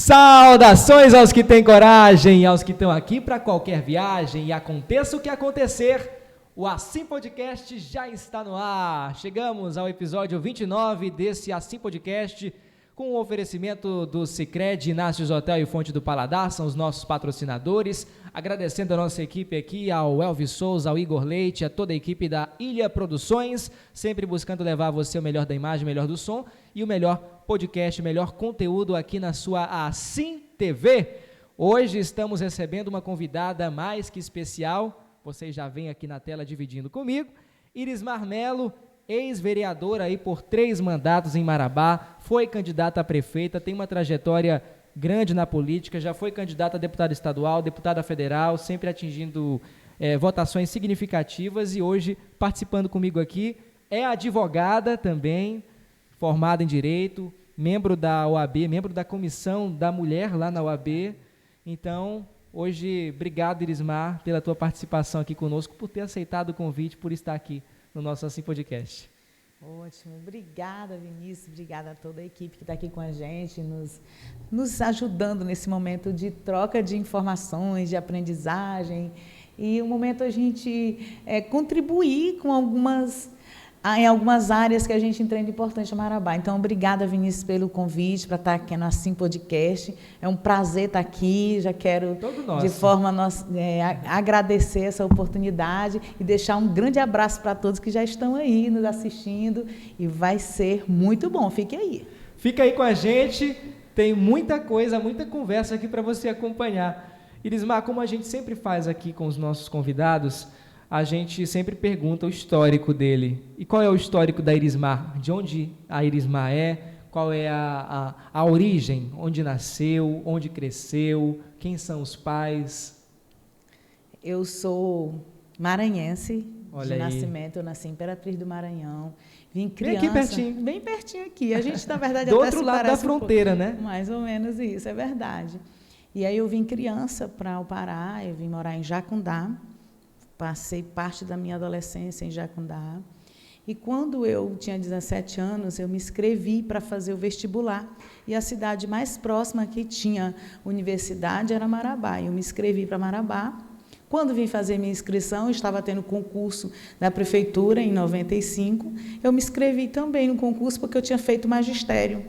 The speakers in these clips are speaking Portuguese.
Saudações aos que têm coragem, aos que estão aqui para qualquer viagem, e aconteça o que acontecer, o Assim Podcast já está no ar. Chegamos ao episódio 29 desse Assim Podcast, com o oferecimento do Sicredi, Inácios Hotel e Fonte do Paladar, são os nossos patrocinadores. Agradecendo a nossa equipe aqui, ao Elvis Souza, ao Igor Leite, a toda a equipe da Ilha Produções, sempre buscando levar a você o melhor da imagem, o melhor do som e o melhor podcast, o melhor conteúdo aqui na sua Assim TV. Hoje estamos recebendo uma convidada mais que especial, vocês já veem aqui na tela dividindo comigo, Irismar Melo, ex-vereadora aí por 3 mandatos em Marabá, foi candidata a prefeita, tem uma trajetória grande na política, já foi candidata a deputada estadual, deputada federal, sempre atingindo votações significativas e hoje participando comigo aqui, é advogada também, formada em Direito, membro da OAB, membro da Comissão da Mulher lá na OAB. Então, hoje, obrigado, Irismar, pela tua participação aqui conosco, por ter aceitado o convite, por estar aqui no nosso Assim Podcast. Ótimo, obrigada, Vinícius, obrigada a toda a equipe que está aqui com a gente, nos ajudando nesse momento de troca de informações, de aprendizagem, e um momento a gente contribuir com em algumas áreas que a gente entende importante em Marabá. Então, obrigada, Vinícius, pelo convite para estar aqui no Assim Podcast. É um prazer estar aqui. Já quero, de forma agradecer essa oportunidade e deixar um grande abraço para todos que já estão aí nos assistindo. E vai ser muito bom. Fique aí. Fica aí com a gente. Tem muita coisa, muita conversa aqui para você acompanhar. Irismar, como a gente sempre faz aqui com os nossos convidados, a gente sempre pergunta o histórico dele. E qual é o histórico da Irismar? De onde a Irismar é? Qual é a origem? Onde nasceu? Onde cresceu? Quem são os pais? Eu sou maranhense. Olha de aí. Nascimento. Eu nasci em Imperatriz do Maranhão. Vim criança. Bem aqui pertinho. Bem pertinho aqui. A gente, na verdade, do até outro se lado da fronteira, né? Mais ou menos isso, é verdade. E aí eu vim criança para o Pará. Eu vim morar em Jacundá. Passei parte da minha adolescência em Jacundá. E quando eu tinha 17 anos, eu me inscrevi para fazer o vestibular. E a cidade mais próxima que tinha universidade era Marabá. Eu me inscrevi para Marabá. Quando vim fazer minha inscrição, estava tendo concurso da prefeitura em 95. Eu me inscrevi também no concurso porque eu tinha feito magistério.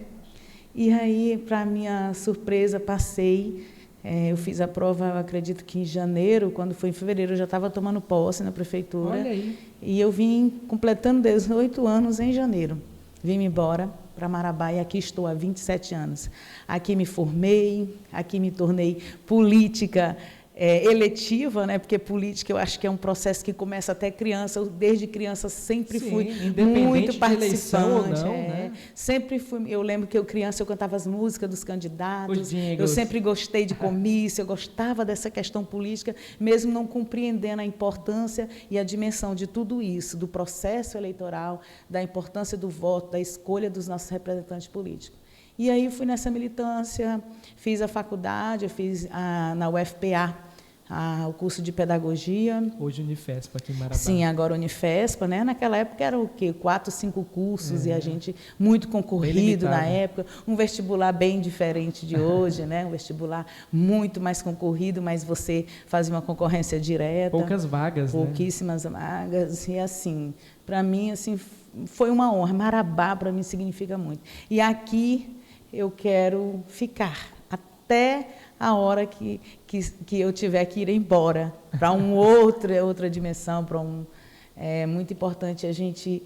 E aí, para minha surpresa, passei. Eu fiz a prova, eu acredito que em janeiro, quando foi em fevereiro, eu já estava tomando posse na prefeitura. Olha aí. E eu vim completando 18 anos em janeiro. Vim embora para Marabá e aqui estou há 27 anos. Aqui me formei, aqui me tornei política eletiva, né? Porque política eu acho que é um processo que começa até criança. Eu, desde criança, sempre fui muito participante. Não, né? Sempre fui. Eu lembro que criança eu cantava as músicas dos candidatos. Eu sempre gostei de comício, eu gostava dessa questão política, mesmo não compreendendo a importância e a dimensão de tudo isso, do processo eleitoral, da importância do voto, da escolha dos nossos representantes políticos. E aí fui nessa militância, fiz a faculdade, eu fiz na UFPA, o curso de pedagogia. Hoje Unifespa aqui em Marabá. Sim, agora Unifespa, né? Naquela época era o quê? 4, 5 cursos e a gente muito concorrido na época. Um vestibular bem diferente de hoje, né? Um vestibular muito mais concorrido, mas você fazia uma concorrência direta. Poucas vagas, pouquíssimas vagas. E assim, para mim, assim, foi uma honra. Marabá para mim significa muito. E aqui eu quero ficar até a hora que eu tiver que ir embora para outra dimensão, é muito importante a gente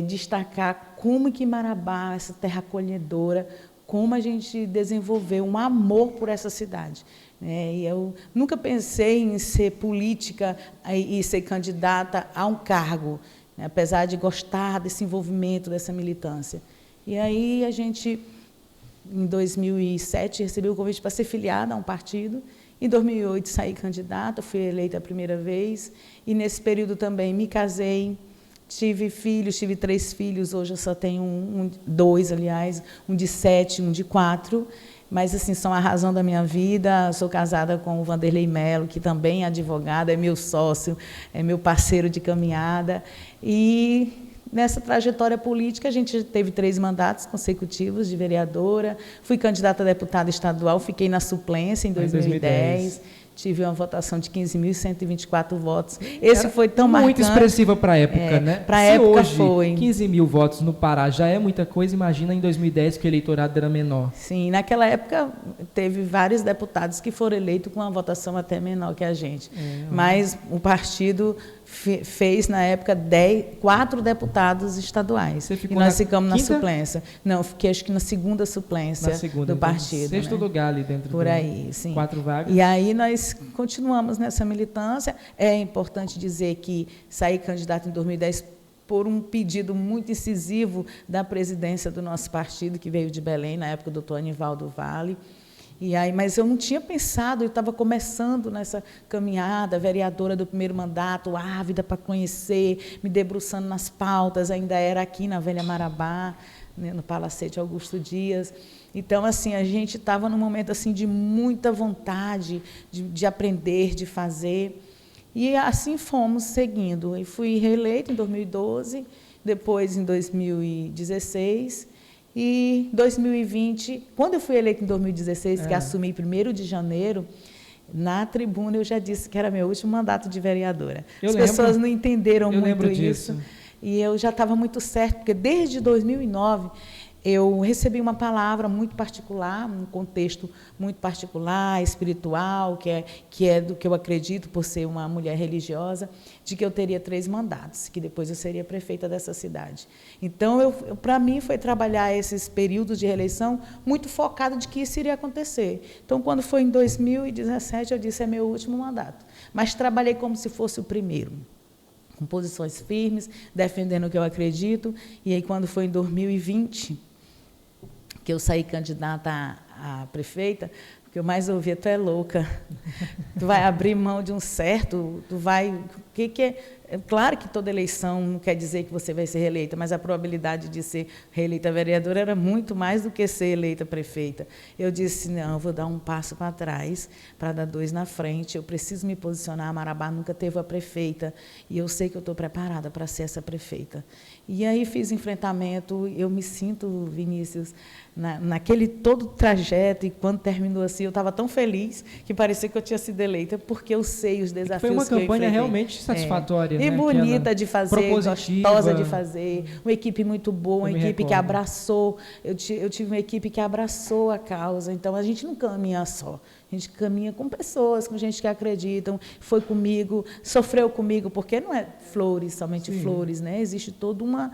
destacar como que Marabá, essa terra acolhedora, como a gente desenvolveu um amor por essa cidade. E eu nunca pensei em ser política e ser candidata a um cargo, né, apesar de gostar desse envolvimento, dessa militância. E aí a gente, em 2007, recebi o convite para ser filiada a um partido. Em 2008, saí candidata, fui eleita a primeira vez. E, nesse período, também me casei, tive filhos, tive 3 filhos. Hoje eu só tenho 2, aliás, um de 7, um de 4. Mas, assim, são a razão da minha vida. Sou casada com o Vanderlei Melo, que também é advogado, é meu sócio, é meu parceiro de caminhada. E nessa trajetória política, a gente teve 3 mandatos consecutivos de vereadora, fui candidata a deputada estadual, fiquei na suplência em 2010. Tive uma votação de 15.124 votos. Esse foi tão muito marcante. expressiva para a época, né? Para a época hoje, foi. 15 mil votos no Pará já é muita coisa, imagina em 2010 que o eleitorado era menor. Sim, naquela época teve vários deputados que foram eleitos com uma votação até menor que a gente. Mas o partido fez, na época, 4 deputados estaduais. Você ficou e nós ficamos na quinta? Suplência. Não, fiquei acho que na segunda suplência do partido. Sexto lugar ali dentro Por aí, sim. 4 vagas. E aí nós continuamos nessa militância. É importante dizer que saí candidata em 2010 por um pedido muito incisivo da presidência do nosso partido, que veio de Belém, na época do doutor Anivaldo Vale. E aí, mas eu não tinha pensado, eu estava começando nessa caminhada, vereadora do primeiro mandato, ávida para conhecer, me debruçando nas pautas, ainda era aqui na Velha Marabá, né, no Palacete Augusto Dias. Então, assim, a gente estava num momento assim, de muita vontade de aprender, de fazer. E assim fomos seguindo. Eu fui reeleita em 2012, depois em 2016... E 2020, quando eu fui eleita em 2016, que assumi 1º de janeiro, na tribuna eu já disse que era meu último mandato de vereadora. As pessoas não entenderam muito isso. E eu já estava muito certo, porque desde 2009 eu recebi uma palavra muito particular, um contexto muito particular, espiritual, que é do que eu acredito por ser uma mulher religiosa, de que eu teria 3 mandatos, que depois eu seria prefeita dessa cidade. Então, para mim, foi trabalhar esses períodos de reeleição muito focado de que isso iria acontecer. Então, quando foi em 2017, eu disse, é meu último mandato. Mas trabalhei como se fosse o primeiro, com posições firmes, defendendo o que eu acredito. E aí, quando foi em 2020... que eu saí candidata a prefeita, o que eu mais ouvia, tu é louca, tu vai abrir mão de um certo, tu vai... O que é? Claro que toda eleição não quer dizer que você vai ser reeleita, mas a probabilidade de ser reeleita vereadora era muito mais do que ser eleita prefeita. Eu disse, não, eu vou dar um passo para trás, para dar 2 na frente, eu preciso me posicionar, Marabá nunca teve a prefeita, e eu sei que eu estou preparada para ser essa prefeita. E aí fiz enfrentamento, eu me sinto, Vinícius, naquele todo trajeto, e quando terminou assim, eu estava tão feliz que parecia que eu tinha sido eleita, porque eu sei os desafios que eu enfrentei. Foi uma campanha realmente satisfatória. E né? bonita de fazer, gostosa de fazer, uma equipe muito boa, uma equipe que abraçou, eu tive uma equipe que abraçou a causa, então a gente não caminha só, a gente caminha com pessoas, com gente que acreditam, foi comigo, sofreu comigo, porque não é flores, somente flores, né? Existe toda uma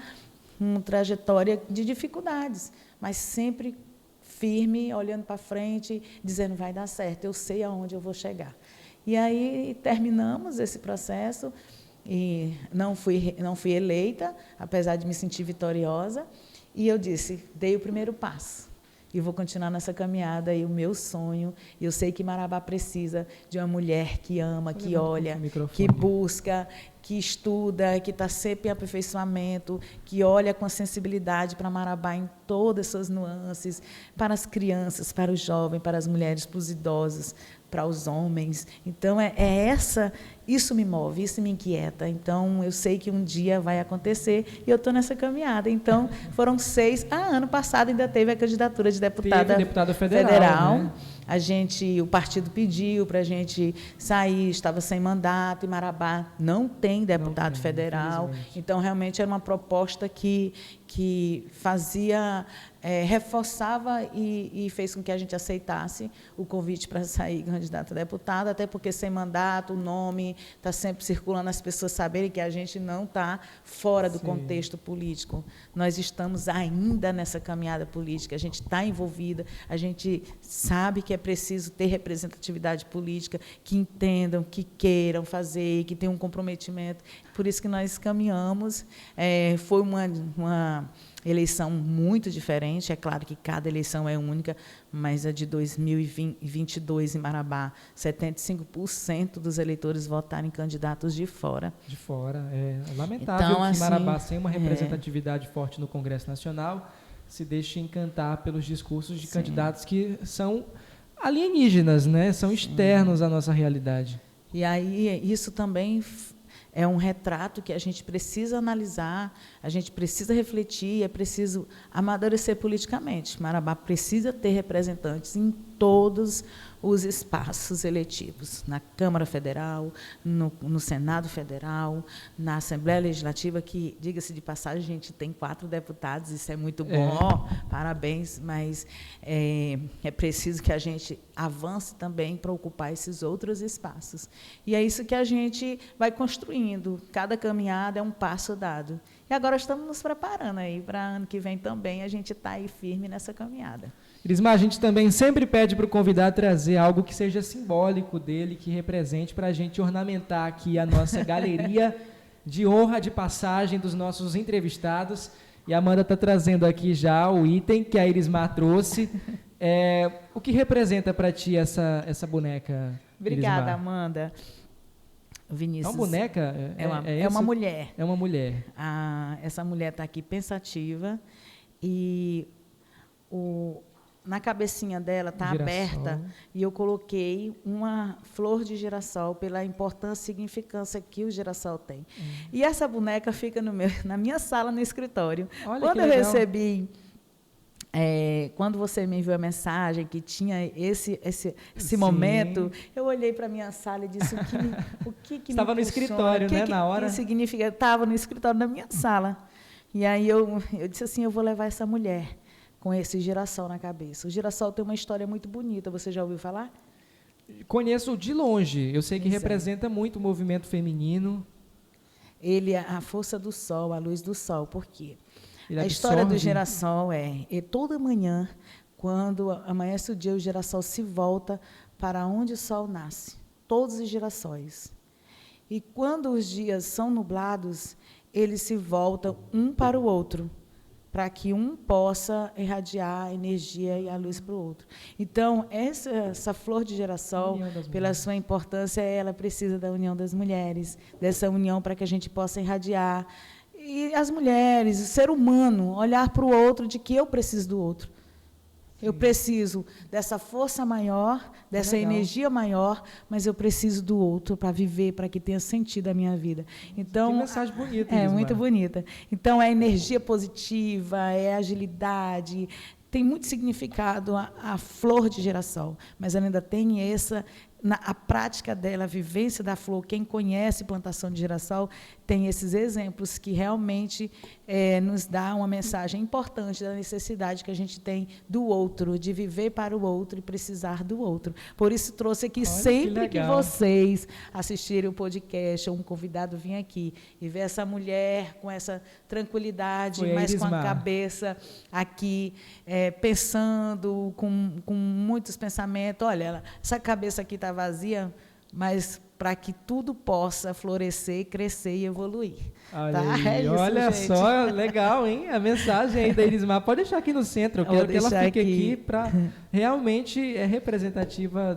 trajetória de dificuldades, mas sempre firme, olhando para frente, dizendo vai dar certo, eu sei aonde eu vou chegar. E aí terminamos esse processo e não fui eleita, apesar de me sentir vitoriosa, e eu disse, dei o primeiro passo. E vou continuar nessa caminhada, e o meu sonho, eu sei que Marabá precisa de uma mulher que ama, que olha, que busca, que estuda, que está sempre em aperfeiçoamento, que olha com sensibilidade para Marabá em todas as suas nuances, para as crianças, para os jovens, para as mulheres, para os idosos, para os homens. Então, isso me move, isso me inquieta. Então, eu sei que um dia vai acontecer e eu estou nessa caminhada. Então, foram 6... ano passado ainda teve a candidatura de deputada federal. Né? O partido pediu para a gente sair, estava sem mandato, e Marabá não tem deputado federal. Então, realmente, era uma proposta que fazia... reforçava e fez com que a gente aceitasse o convite para sair candidata a deputada, até porque sem mandato, o nome está sempre circulando, as pessoas saberem que a gente não está fora do contexto político. Nós estamos ainda nessa caminhada política, a gente está envolvida, a gente sabe que é preciso ter representatividade política, que entendam, que queiram fazer, que tenham um comprometimento. Por isso que nós caminhamos. Foi uma eleição muito diferente, é claro que cada eleição é única, mas a de 2022 em Marabá, 75% dos eleitores votaram em candidatos de fora. De fora, é lamentável então, que assim, Marabá, sem uma representatividade forte no Congresso Nacional, se deixe encantar pelos discursos de candidatos que são alienígenas, né? São externos à nossa realidade. E aí, isso também é um retrato que a gente precisa analisar, a gente precisa refletir, é preciso amadurecer politicamente. Marabá precisa ter representantes em todos os espaços eletivos, na Câmara Federal, no Senado Federal, na Assembleia Legislativa, que, diga-se de passagem, a gente tem 4 deputados, isso é muito bom, parabéns, mas é preciso que a gente avance também para ocupar esses outros espaços. E é isso que a gente vai construindo, cada caminhada é um passo dado. E agora estamos nos preparando aí para ano que vem também a gente estar aí firme nessa caminhada. Irismar, a gente também sempre pede para o convidado trazer algo que seja simbólico dele, que represente para a gente ornamentar aqui a nossa galeria de honra de passagem dos nossos entrevistados. E a Amanda está trazendo aqui já o item que a Irismar trouxe. O que representa para ti essa boneca, Obrigada, Irismar? Amanda. Vinícius, é uma boneca? É uma mulher. É uma mulher. Essa mulher está aqui pensativa e na cabecinha dela está aberta e eu coloquei uma flor de girassol pela importância e significância que o girassol tem. E essa boneca fica na minha sala, no escritório. Olha, quando eu legal. recebi, quando você me enviou a mensagem que tinha esse momento, eu olhei para a minha sala e disse o que estava no escritório, né, na hora? O que significa? Estava no escritório da minha sala. E aí eu disse assim, eu vou levar essa mulher com esse girassol na cabeça. O girassol tem uma história muito bonita, você já ouviu falar? Conheço de longe, eu sei que representa muito o movimento feminino. Ele é a força do sol, a luz do sol, por quê? A história do girassol toda manhã, quando amanhece o dia, o girassol se volta para onde o sol nasce, todos os girassóis. E quando os dias são nublados, eles se voltam um para o outro, para que um possa irradiar a energia e a luz para o outro. Então, essa flor de girassol, pela sua importância, ela precisa da união das mulheres, dessa união para que a gente possa irradiar. E as mulheres, o ser humano, olhar para o outro de que eu preciso do outro. Eu preciso dessa força maior, dessa energia maior, mas eu preciso do outro para viver, para que tenha sentido a minha vida. Então, que mensagem bonita, Irismar. Muito bonita. Então, é energia positiva, é agilidade, tem muito significado a flor de girassol, mas ela ainda tem a prática dela, a vivência da flor, quem conhece plantação de girassol, tem esses exemplos que realmente nos dá uma mensagem importante da necessidade que a gente tem do outro, de viver para o outro e precisar do outro. Por isso, trouxe aqui, sempre que vocês assistirem o podcast, ou um convidado vir aqui e ver essa mulher com essa tranquilidade, mas com a cabeça aqui, pensando, com muitos pensamentos. Olha, essa cabeça aqui está vazia, mas para que tudo possa florescer, crescer e evoluir. Olha só, legal, hein? A mensagem aí da Irismar. Pode deixar aqui no centro, eu quero que ela fique aqui para realmente representativa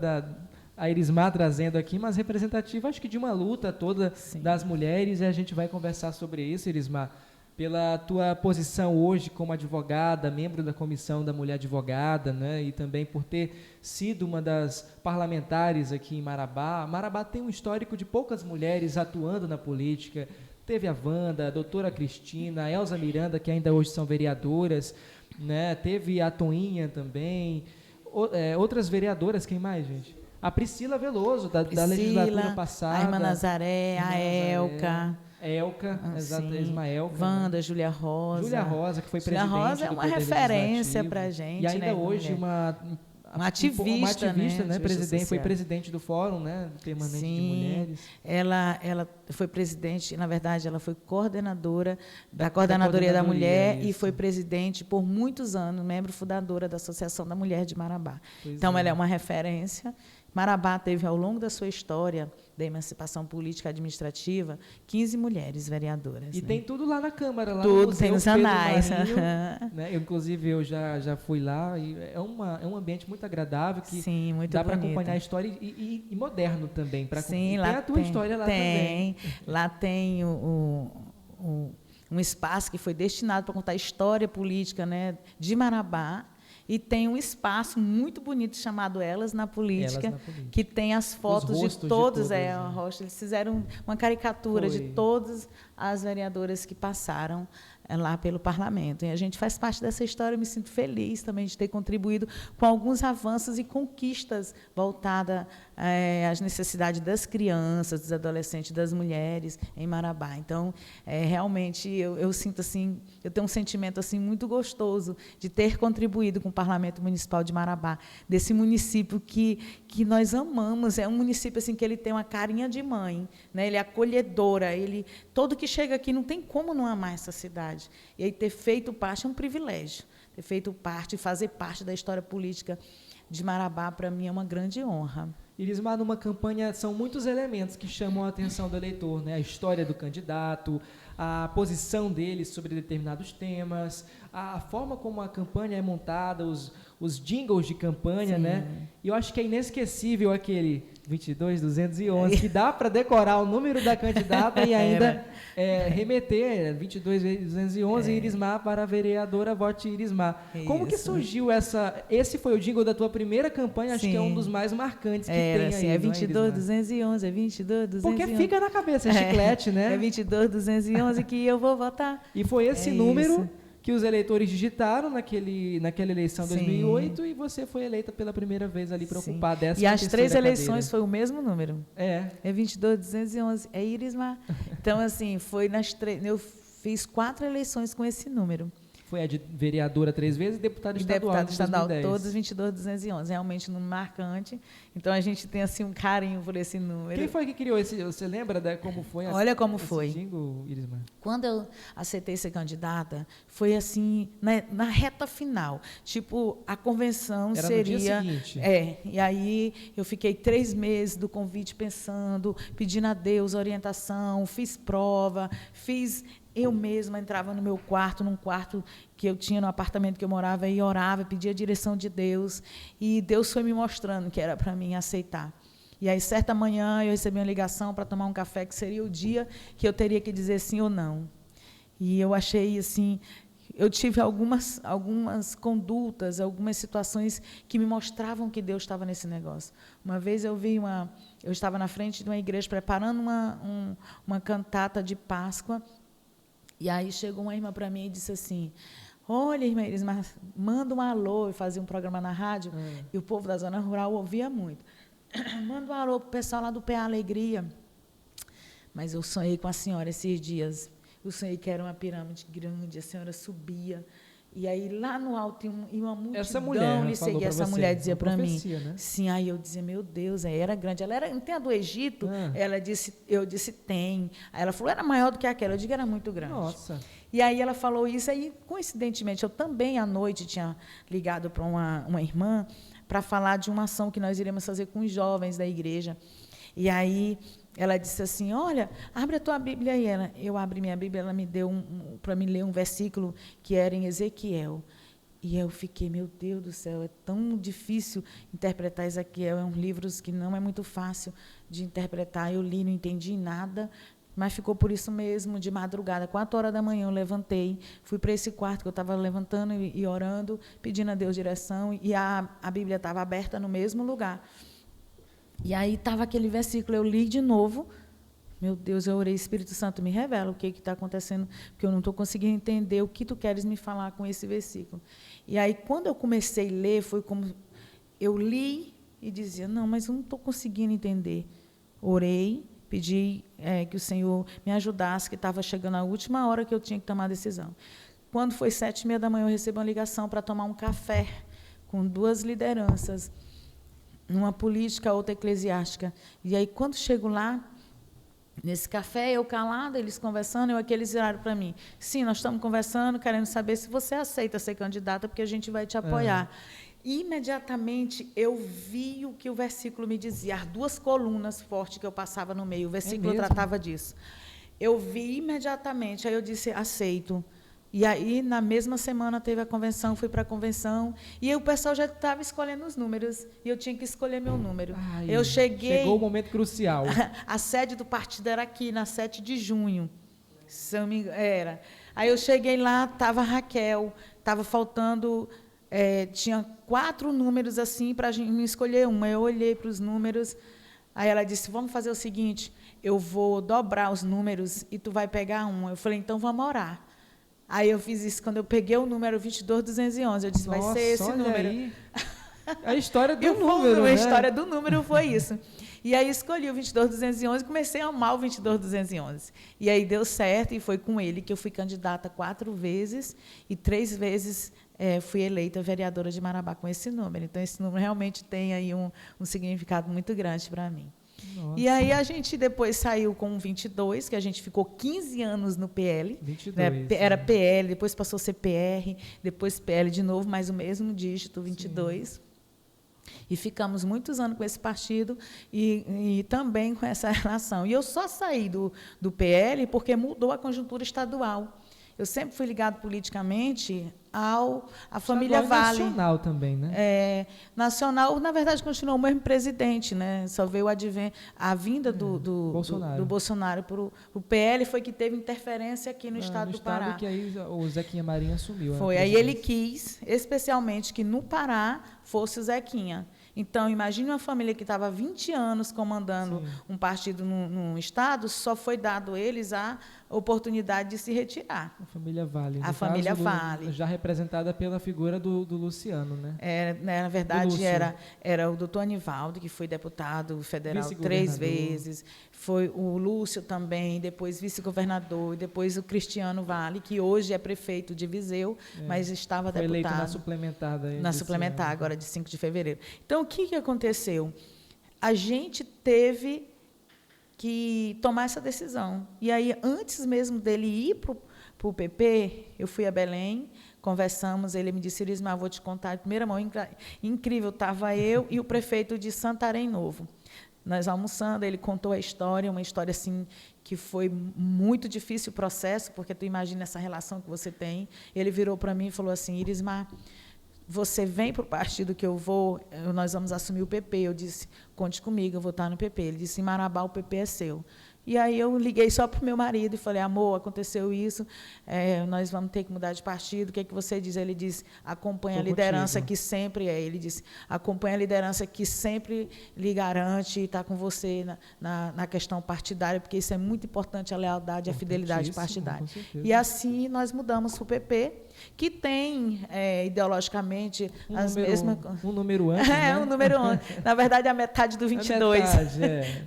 a Irismar trazendo aqui, mas representativa, acho que de uma luta toda das mulheres, e a gente vai conversar sobre isso, Irismar. Pela tua posição hoje como advogada, membro da Comissão da Mulher Advogada, né, e também por ter sido uma das parlamentares aqui em Marabá. Marabá tem um histórico de poucas mulheres atuando na política. Teve a Wanda, a doutora Cristina, a Elza Miranda, que ainda hoje são vereadoras, né, teve a Toinha também, outras vereadoras, quem mais, gente? A Priscila Veloso, da legislatura passada. A Irmã Nazaré, a Elca... Ismaelca. Wanda, Júlia Rosa. Júlia Rosa, que foi presidente Júlia Rosa é uma referência para a gente. E ainda hoje uma ativista, né? Foi presidente do Fórum, né, Permanente de Mulheres. Ela foi presidente, na verdade, ela foi coordenadora da Coordenadoria da Mulher e foi presidente por muitos anos, membro fundadora da Associação da Mulher de Marabá. Então, ela é uma referência. Marabá teve, ao longo da sua história da emancipação política administrativa, 15 mulheres vereadoras. E tem tudo lá na Câmara, lá tudo, no Museu tem nos anais. Né? Inclusive, eu já fui lá, e é um ambiente muito agradável, que dá para acompanhar a história e moderno também. Sim, tem a tua história lá também. Lá tem um espaço que foi destinado para contar a história política, né, de Marabá, E tem um espaço muito bonito chamado Elas na Política, que tem as fotos de todos. Eles fizeram uma caricatura de todas as vereadoras que passaram lá pelo parlamento. E a gente faz parte dessa história. Eu me sinto feliz também de ter contribuído com alguns avanços e conquistas voltadas às necessidades das crianças, dos adolescentes, das mulheres em Marabá. Então, realmente, eu sinto assim, eu tenho um sentimento assim muito gostoso de ter contribuído com o Parlamento Municipal de Marabá, desse município que nós amamos. É um município assim que ele tem uma carinha de mãe, né? Ele é acolhedora, todo que chega aqui não tem como não amar essa cidade. E aí ter feito parte é um privilégio. Ter feito parte, fazer parte da história política de Marabá, para mim, é uma grande honra. Irismar, numa campanha, são muitos elementos que chamam a atenção do eleitor, né? A história do candidato, a posição dele sobre determinados temas, a forma como a campanha é montada, os jingles de campanha, né? E eu acho que é inesquecível aquele 22.211, que dá para decorar o número da candidata e ainda remeter 22.211 Irismar para a vereadora Vote Irismar. Isso. Como que surgiu esse foi o jingle da tua primeira campanha, acho que é um dos mais marcantes que tem aí. É 22.211, é 22.211. Porque fica na cabeça, é chiclete, né? É 22.211 que eu vou votar. E foi esse número que os eleitores digitaram naquela eleição de 2008 e você foi eleita pela primeira vez ali para ocupar dessa. E as 3 eleições foi o mesmo número. É 22.211, é Irismar. Então, assim, foi nas 3. Eu fiz 4 eleições com esse número. Foi a de vereadora 3 vezes e deputada estadual. Deputada estadual, todos 22.211. Realmente um número marcante. Então, a gente tem assim um carinho por esse número. Quem foi que criou esse? Você lembra como foi? Olha como foi. Jingle, Irismar? Quando eu aceitei ser candidata, foi assim, na reta final. Tipo, a convenção era seria... no dia seguinte. E aí eu fiquei 3 meses do convite pensando, pedindo a Deus orientação, fiz prova, eu mesma entrava no meu quarto, num quarto que eu tinha no apartamento que eu morava, e orava, pedia a direção de Deus, e Deus foi me mostrando que era para mim aceitar. E aí, certa manhã, eu recebi uma ligação para tomar um café, que seria o dia que eu teria que dizer sim ou não. E eu achei, assim, eu tive algumas condutas, algumas situações que me mostravam que Deus estava nesse negócio. Uma vez eu estava na frente de uma igreja preparando uma cantata de Páscoa. E aí chegou uma irmã para mim e disse assim: olha, irmã Irismar, manda um alô. Eu fazia um programa na rádio e o povo da zona rural ouvia muito. Manda um alô para o pessoal lá do PA Alegria. Mas eu sonhei com a senhora esses dias. Eu sonhei que era uma pirâmide grande, a senhora subia. E aí, lá no alto, e uma multidão essa mulher lhe seguia. Essa mulher dizia para mim. Né? Sim, aí eu dizia, meu Deus, aí era grande. Ela era, não tem a do Egito? Eu disse, tem. Aí ela falou, era maior do que aquela. Eu digo, era muito grande. Nossa. E aí ela falou isso, aí, coincidentemente, eu também, à noite, tinha ligado para uma irmã para falar de uma ação que nós iríamos fazer com os jovens da igreja. E aí ela disse assim, olha, abre a tua Bíblia aí. Eu abri minha Bíblia, ela me deu para me ler um versículo que era em Ezequiel. E eu fiquei, meu Deus do céu, é tão difícil interpretar Ezequiel, é um livro que não é muito fácil de interpretar. Eu li, não entendi nada, mas ficou por isso mesmo. De madrugada, 4 horas da manhã, eu levantei, fui para esse quarto que eu estava levantando e orando, pedindo a Deus direção, e a Bíblia estava aberta no mesmo lugar. E aí estava aquele versículo, eu li de novo. Meu Deus, eu orei, Espírito Santo, me revela o que está acontecendo, porque eu não estou conseguindo entender o que tu queres me falar com esse versículo. E aí, quando eu comecei a ler, foi como eu li e dizia, não, mas eu não estou conseguindo entender. Orei, pedi que o Senhor me ajudasse, que estava chegando a última hora que eu tinha que tomar a decisão. Quando foi 7h30 da manhã, eu recebi uma ligação para tomar um café com 2 lideranças, uma política, outra eclesiástica. E aí, quando chego lá, nesse café, eu calada, eles conversando, eles viraram para mim, sim, nós estamos conversando, querendo saber se você aceita ser candidata, porque a gente vai te apoiar. Imediatamente, eu vi o que o versículo me dizia, as 2 colunas fortes que eu passava no meio, o versículo tratava disso. Eu vi imediatamente, aí eu disse, aceito. E aí, na mesma semana, teve a convenção, fui para a convenção, e aí o pessoal já estava escolhendo os números, e eu tinha que escolher meu número. Eu cheguei... Chegou o momento crucial. A sede do partido era aqui, na 7 de junho. Era. Aí eu cheguei lá, estava a Raquel, estava faltando tinha 4 números assim para a gente me escolher uma. Eu olhei para os números, aí ela disse, vamos fazer o seguinte, eu vou dobrar os números e tu vai pegar um. Eu falei, então vamos orar. Aí eu fiz isso quando eu peguei o número 22.211. Eu disse, vai ser esse número. Aí. A história do número, né? A história do número foi isso. E aí escolhi o 22.211 e comecei a amar o 22.211. E aí deu certo e foi com ele que eu fui candidata 4 vezes e 3 vezes fui eleita vereadora de Marabá com esse número. Então, esse número realmente tem aí um significado muito grande para mim. Nossa. E aí a gente depois saiu com o 22, que a gente ficou 15 anos no PL. 22, né? Era PL, depois passou a ser PR, depois PL de novo, mas o mesmo dígito, 22. Sim. E ficamos muitos anos com esse partido e também com essa relação. E eu só saí do PL porque mudou a conjuntura estadual. Eu sempre fui ligado politicamente à família Vale. Nacional também, né? Nacional, na verdade, continuou o mesmo presidente, né? Só veio a vinda do Bolsonaro para o PL, foi que teve interferência aqui no estado do Pará. Que aí o Zequinha Marinho assumiu. Foi, aí ele quis, especialmente, que no Pará fosse o Zequinha. Então, imagine uma família que estava 20 anos comandando um partido num estado, só foi dado a eles a oportunidade de se retirar. A família Vale. A família Vale. Já representada pela figura do Luciano, né? Na verdade, era o doutor Anivaldo, que foi deputado federal 3 vezes, foi o Lúcio também, depois vice-governador, e depois o Cristiano Vale, que hoje é prefeito de Viseu, mas estava deputado. Foi eleito na suplementar. Na suplementar, agora de 5 de fevereiro. Então, o que aconteceu? A gente teve que tomar essa decisão. E aí, antes mesmo dele ir para o PP, eu fui a Belém, conversamos, ele me disse, Irismar, vou te contar, de primeira mão, incrível, estava eu e o prefeito de Santarém Novo. Nós almoçando, ele contou a história, uma história assim que foi muito difícil o processo, porque tu imagina essa relação que você tem. Ele virou para mim e falou assim, Irismar, você vem para o partido que eu vou, nós vamos assumir o PP. Eu disse, conte comigo, eu vou estar no PP. Ele disse, em Marabá o PP é seu. E aí eu liguei só para o meu marido e falei, amor, aconteceu isso, nós vamos ter que mudar de partido, o que é que você diz? Ele disse, acompanha a liderança que sempre ele disse, acompanha a liderança que sempre lhe garante estar com você na questão partidária, porque isso é muito importante, a lealdade e a fidelidade partidária. E assim nós mudamos para o PP, que tem, ideologicamente, as mesmas... Um número antes, né? Um número antes. Na verdade, a metade do 22.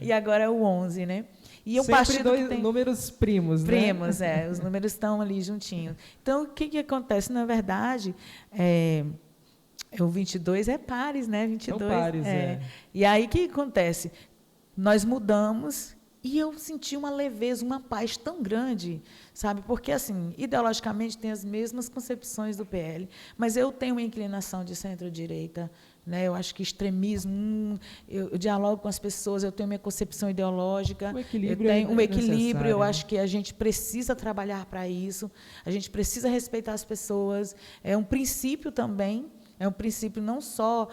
E agora é o 11, né? E um sempre partido dois que tem números primos, né? Primos, os números estão ali juntinhos. Então, o que acontece? Na verdade, o 22 é pares, né? 22, é o pares, E aí, o que acontece? Nós mudamos e eu senti uma leveza, uma paz tão grande, sabe? Porque, assim, ideologicamente, tem as mesmas concepções do PL, mas eu tenho uma inclinação de centro-direita, né? Eu acho que extremismo, eu dialogo com as pessoas, eu tenho minha concepção ideológica, o equilíbrio eu acho que a gente precisa trabalhar para isso, a gente precisa respeitar as pessoas, é um princípio também, é um princípio não só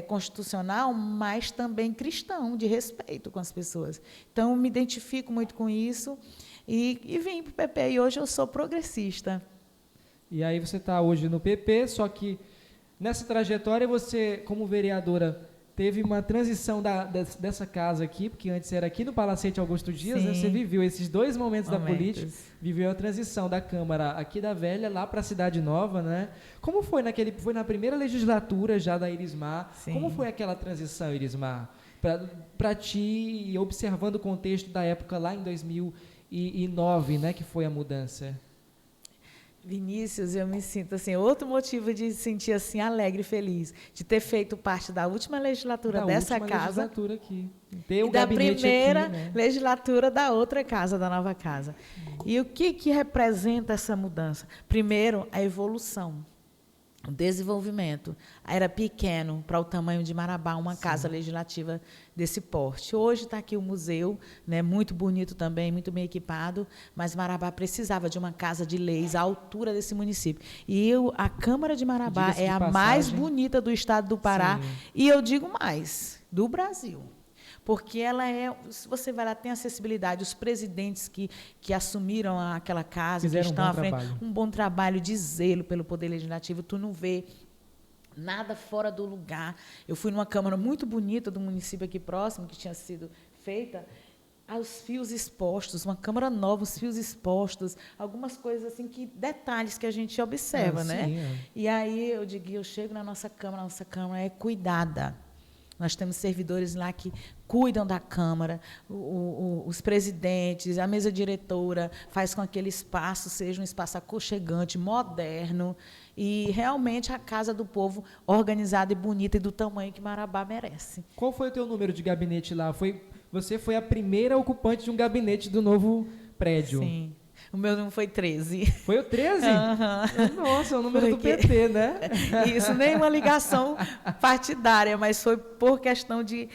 constitucional, mas também cristão, de respeito com as pessoas. Então, eu me identifico muito com isso e vim para o PP, e hoje eu sou progressista. E aí você está hoje no PP, só que nessa trajetória você, como vereadora, teve uma transição dessa casa aqui, porque antes era aqui no Palacete Augusto Dias, né? Você viveu esses 2 momentos da política, viveu a transição da Câmara aqui da Velha lá para a Cidade Nova, né? Como foi foi na primeira legislatura já da Irismar? Sim. Como foi aquela transição, Irismar? Para ti, observando o contexto da época lá em 2009, né, que foi a mudança? Vinícius, eu me sinto assim, outro motivo de sentir assim alegre e feliz, de ter feito parte da última legislatura dessa casa, legislatura aqui. E da primeira legislatura da outra casa, da nova casa. E o que representa essa mudança? Primeiro, a evolução, o desenvolvimento. Era pequeno para o tamanho de Marabá, uma casa legislativa desse porte. Hoje está aqui o museu, né, muito bonito também, muito bem equipado, mas Marabá precisava de uma casa de leis à altura desse município. E a Câmara de Marabá é a mais bonita do estado do Pará, e eu digo mais, do Brasil. Porque ela se você vai lá, tem acessibilidade. Os presidentes que assumiram aquela casa, que estão à frente, um bom trabalho de zelo pelo Poder Legislativo, tu não vê nada fora do lugar. Eu fui numa câmara muito bonita do município aqui próximo, que tinha sido feita, os fios expostos, uma câmara nova, os fios expostos, algumas coisas assim, detalhes que a gente observa, né? Sim. E aí eu chego na nossa câmara é cuidada. Nós temos servidores lá que cuidam da Câmara, os presidentes, a mesa diretora faz com que aquele espaço seja um espaço aconchegante, moderno, e realmente a Casa do Povo organizada e bonita e do tamanho que Marabá merece. Qual foi o teu número de gabinete lá? Você foi a primeira ocupante de um gabinete do novo prédio. Sim. O meu número foi 13. Foi o 13? Uhum. Nossa, é o número do PT, né? Isso, nem uma ligação partidária, mas foi por questão de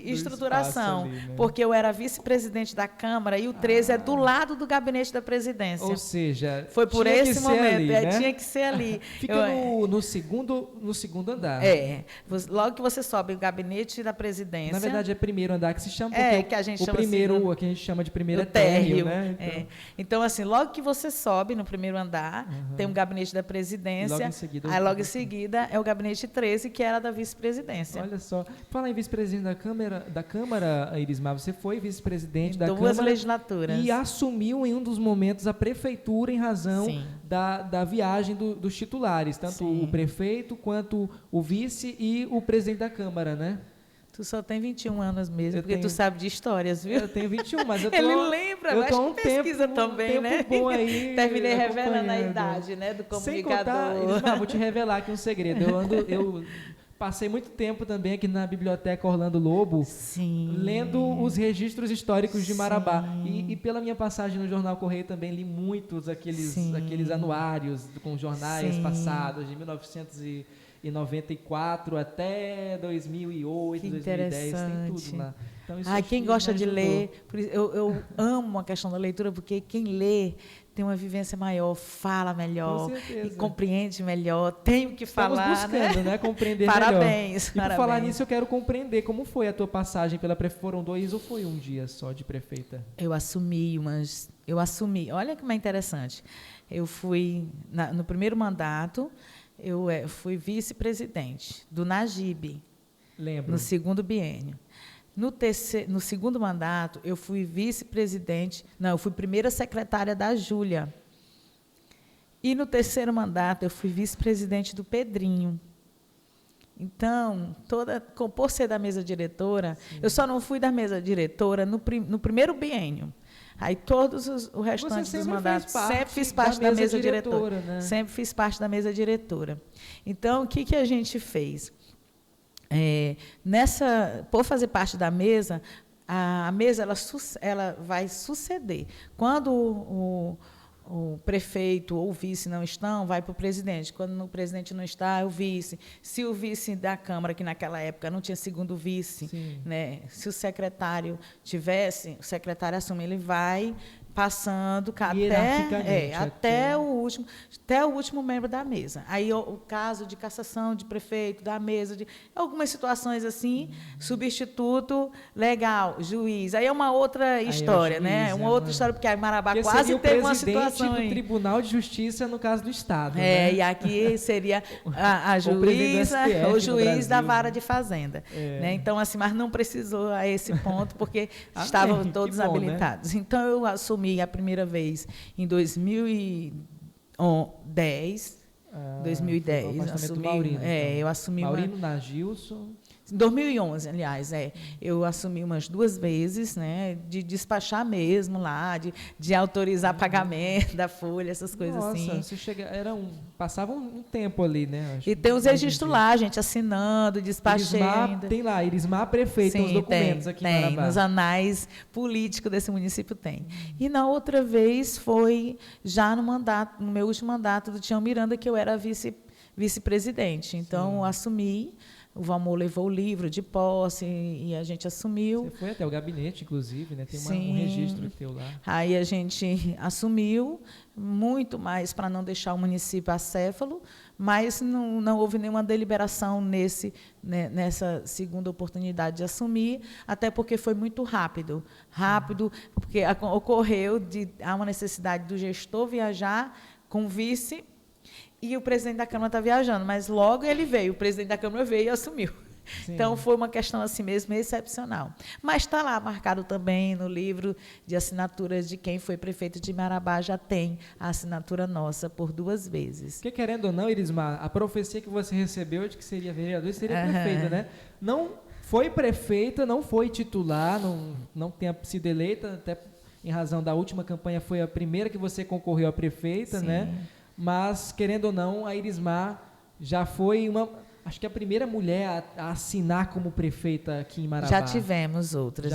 estruturação. Ali, né? Porque eu era vice-presidente da Câmara e o 13 é do lado do gabinete da presidência. Ou seja, foi por esse momento. Ali, né? Tinha que ser ali. Fica no segundo andar. Logo que você sobe o gabinete da presidência. Na verdade, é primeiro andar que se chama. Porque que a gente chama primeiro, que a gente chama de primeiro térreo, né? Então, assim, logo que você sobe no primeiro andar, tem um gabinete da presidência. Logo em seguida é o gabinete 13, que era da vice-presidência. Olha só. Falar em vice-presidente da Câmara, Irismar, você foi vice-presidente da Câmara. 2 legislaturas. E assumiu em um dos momentos a prefeitura em razão da viagem dos titulares, tanto o prefeito quanto o vice e o presidente da Câmara, né? Tu só tem 21 anos mesmo, porque tu sabe de histórias, viu? Eu tenho 21, mas eu tô... Ele lembra, eu tô pesquisa também, né? Bom aí, terminei revelando a idade, né, do comunicador. Sem contar, vou te revelar aqui um segredo. Eu passei muito tempo também aqui na Biblioteca Orlando Lobo, lendo os registros históricos de Marabá. E pela minha passagem no Jornal Correio também li muitos aqueles anuários com jornais passados, de 1994 até 2008, 2010, tem tudo lá. Então, quem gosta de ler, eu amo a questão da leitura, porque quem lê tem uma vivência maior, fala melhor e compreende melhor, tem o que falar. Estamos buscando, né? Compreender parabéns, melhor. E por falar nisso, eu quero compreender como foi a tua passagem pela prefeitura. Foram 2 ou foi um dia só de prefeita? Eu assumi. Olha como é interessante. Eu fui, no primeiro mandato, eu fui vice-presidente do Najib. Lembro. No segundo biênio. No segundo mandato, eu fui vice-presidente... Não, eu fui primeira secretária da Júlia. E no terceiro mandato, eu fui vice-presidente do Pedrinho. Então, por ser da mesa diretora, eu só não fui da mesa diretora no primeiro biênio. Aí o restante dos mandatos sempre fiz parte da mesa diretora. Né? Sempre fiz parte da mesa diretora. Então, o que a gente fez? Por fazer parte da mesa, a mesa ela vai suceder. Quando o prefeito ou o vice não estão, vai para o presidente. Quando o presidente não está, é o vice. Se o vice da Câmara, que naquela época não tinha segundo vice, né, se o secretário tivesse, o secretário assume, ele vai passando até o último membro da mesa. Aí o caso de cassação de prefeito, da mesa, de algumas situações assim, substituto legal, juiz. Aí é uma outra história, né? Uma outra história, porque a Marabá quase teve uma situação do Tribunal de Justiça no caso do Estado. E aqui seria a juíza ou juiz da Vara de Fazenda. Né? Então, assim, mas não precisou a esse ponto, porque estavam todos habilitados. Né? Então, eu assumi a primeira vez em 2010. 2010. Eu assumi Maurino na Gilson. Em 2011, aliás, eu assumi umas 2 vezes, né, de despachar mesmo lá, de autorizar pagamento da folha, essas coisas assim. Nossa, passava um tempo ali, né? E tem os registros lá, a gente assinando, despachei ainda. Tem lá, Irismar prefeito, os documentos aqui em Marabá. Nos anais políticos desse município tem. E na outra vez foi já no meu último mandato do Tião Miranda, que eu era vice-presidente. Então, eu assumi. O Valmor levou o livro de posse e a gente assumiu. Você foi até o gabinete, inclusive, né? Tem um registro teu lá. Aí a gente assumiu, muito mais para não deixar o município acéfalo, mas não houve nenhuma deliberação nessa segunda oportunidade de assumir, até porque foi muito rápido. Porque ocorreu há uma necessidade do gestor viajar com o vice, e o presidente da Câmara está viajando, mas logo ele veio, o presidente da Câmara veio e assumiu. Sim. Então, foi uma questão assim mesmo excepcional. Mas está lá marcado também no livro de assinaturas de quem foi prefeito de Marabá, já tem a assinatura nossa por 2 vezes. Porque, querendo ou não, Irismar, a profecia que você recebeu de que seria vereador seria prefeita, né? Não foi prefeita, não foi titular, não tenha sido eleita, até em razão da última campanha foi a primeira que você concorreu a prefeita, né? Mas, querendo ou não, a Irismar já foi acho que a primeira mulher a assinar como prefeita aqui em Marabá. Já tivemos outras.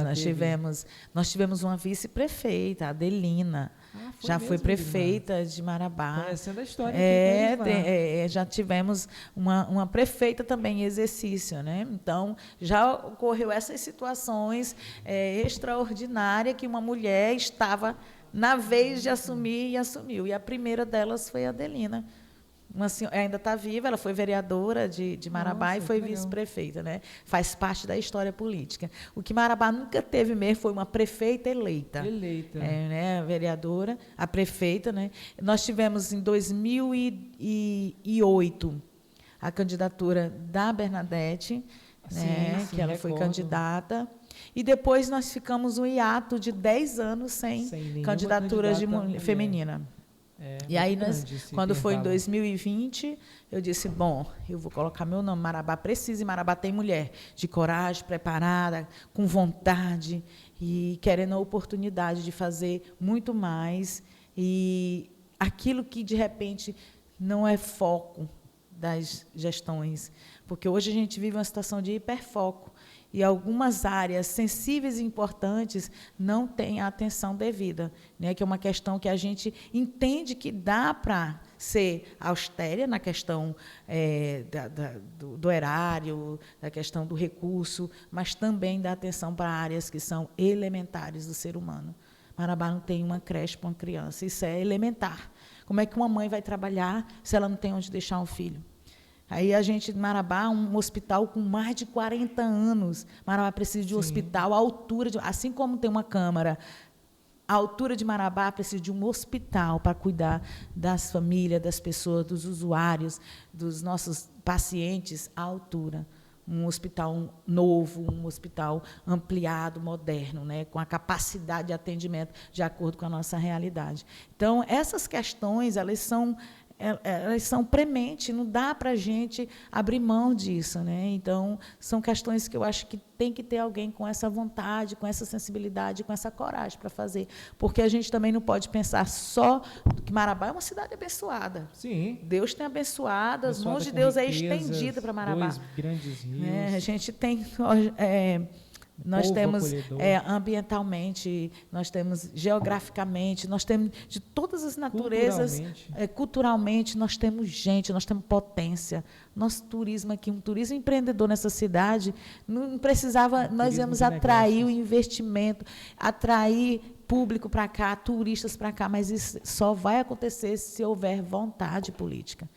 Nós tivemos uma vice-prefeita, a Adelina. Já foi prefeita de Marabá. Conhecendo a história aqui, já tivemos uma prefeita também em exercício, né? Então, já ocorreu essas situações extraordinárias que uma mulher estava na vez de assumir e assumiu. E a primeira delas foi a Adelina. Ainda está viva, ela foi vereadora de Marabá. Nossa, e foi vice-prefeita, né? Faz parte da história política. O que Marabá nunca teve mesmo foi uma prefeita eleita. Né? A vereadora, a prefeita, né? Nós tivemos em 2008 a candidatura da Bernadette, né? Que ela foi candidata. E depois nós ficamos um hiato de 10 anos sem candidatura de feminina. E aí, quando foi em 2020, eu disse, bom, eu vou colocar meu nome, Marabá precisa, e Marabá tem mulher de coragem, preparada, com vontade e querendo a oportunidade de fazer muito mais. E aquilo que, de repente, não é foco das gestões, porque hoje a gente vive uma situação de hiperfoco. E algumas áreas sensíveis e importantes não têm a atenção devida, né? Que é uma questão que a gente entende que dá para ser austera na questão do erário, da questão do recurso, mas também dá atenção para áreas que são elementares do ser humano. Marabá não tem uma creche para uma criança, isso é elementar. Como é que uma mãe vai trabalhar se ela não tem onde deixar um filho? Aí a gente, Marabá, um hospital com mais de 40 anos. Marabá precisa de um hospital à altura, assim como tem uma Câmara, à altura de Marabá precisa de um hospital para cuidar das famílias, das pessoas, dos usuários, dos nossos pacientes à altura. Um hospital novo, um hospital ampliado, moderno, né, com a capacidade de atendimento de acordo com a nossa realidade. Então, essas questões, elas são prementes, não dá para a gente abrir mão disso, né? Então, são questões que eu acho que tem que ter alguém com essa vontade, com essa sensibilidade, com essa coragem para fazer. Porque a gente também não pode pensar só que Marabá é uma cidade abençoada. Sim. Deus tem abençoado, as mãos de Deus é estendida para Marabá. 2 grandes rios. A gente tem... Nós temos ambientalmente, nós temos geograficamente, nós temos de todas as naturezas, culturalmente, nós temos gente, nós temos potência. Nosso turismo aqui, um turismo empreendedor nessa cidade, não precisava, nós íamos atrair o investimento, atrair público para cá, turistas para cá, mas isso só vai acontecer se houver vontade política.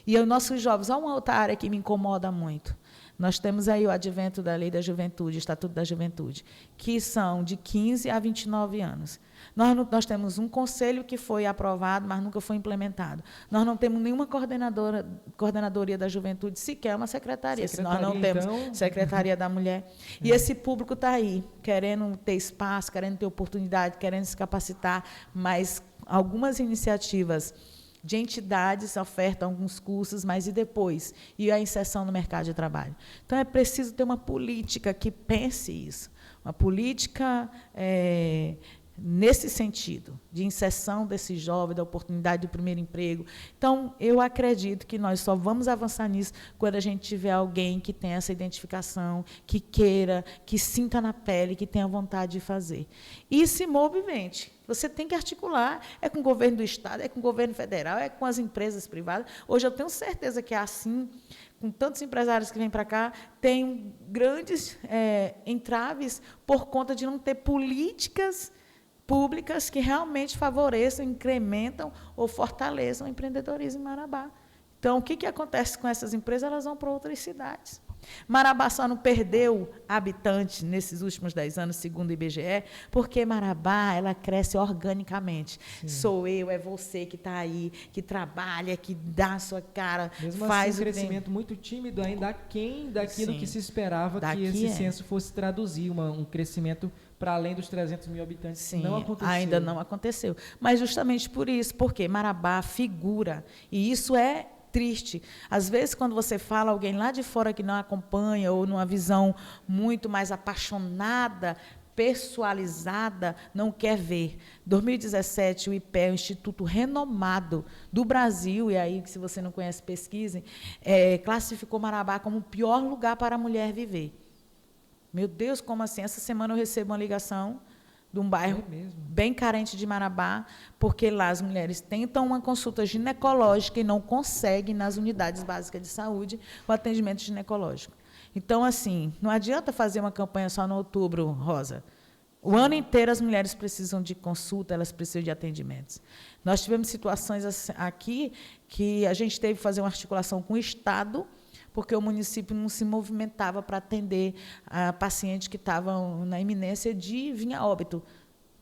E os nossos jovens, há uma outra área que me incomoda muito. Nós temos aí o advento da Lei da Juventude, Estatuto da Juventude, que são de 15 a 29 anos. Nós temos um conselho que foi aprovado, mas nunca foi implementado. Nós não temos nenhuma coordenadoria da juventude, sequer uma secretaria. Nós não temos Secretaria da Mulher. E esse público está aí, querendo ter espaço, querendo ter oportunidade, querendo se capacitar, mas algumas iniciativas de entidades ofertam alguns cursos, mas e depois? E a inserção no mercado de trabalho? Então, é preciso ter uma política que pense isso, uma política nesse sentido, de inserção desse jovem, da oportunidade do primeiro emprego. Então, eu acredito que nós só vamos avançar nisso quando a gente tiver alguém que tenha essa identificação, que queira, que sinta na pele, que tenha vontade de fazer. E se movimente. Você tem que articular, é com o governo do Estado, é com o governo federal, é com as empresas privadas. Hoje eu tenho certeza que é assim, com tantos empresários que vêm para cá, tem grandes entraves por conta de não ter políticas públicas que realmente favoreçam, incrementam ou fortaleçam o empreendedorismo em Marabá. Então, o que acontece com essas empresas? Elas vão para outras cidades. Marabá só não perdeu habitantes nesses últimos 10 anos, segundo o IBGE, porque Marabá ela cresce organicamente. Sim. Sou eu, é você que está aí, que trabalha, que dá a sua cara. Mesmo faz assim, um crescimento muito tímido, ainda aquém daquilo Sim. que se esperava que esse censo fosse traduzir um crescimento para além dos 300 mil habitantes. Sim, não aconteceu. Ainda não aconteceu. Mas justamente por isso, porque Marabá figura, e isso é triste. Às vezes, quando você fala alguém lá de fora que não acompanha, ou numa visão muito mais apaixonada, pessoalizada, não quer ver. 2017, o IPE, o Instituto renomado do Brasil, e aí, se você não conhece, pesquisem, classificou Marabá como o pior lugar para a mulher viver. Meu Deus, como assim? Essa semana eu recebo uma ligação de um bairro bem carente de Marabá, porque lá as mulheres tentam uma consulta ginecológica e não conseguem nas unidades básicas de saúde o atendimento ginecológico. Então, assim, não adianta fazer uma campanha só no outubro, Rosa. O ano inteiro as mulheres precisam de consulta, elas precisam de atendimentos. Nós tivemos situações aqui que a gente teve que fazer uma articulação com o Estado, porque o município não se movimentava para atender a pacientes que estavam na iminência de vir a óbito,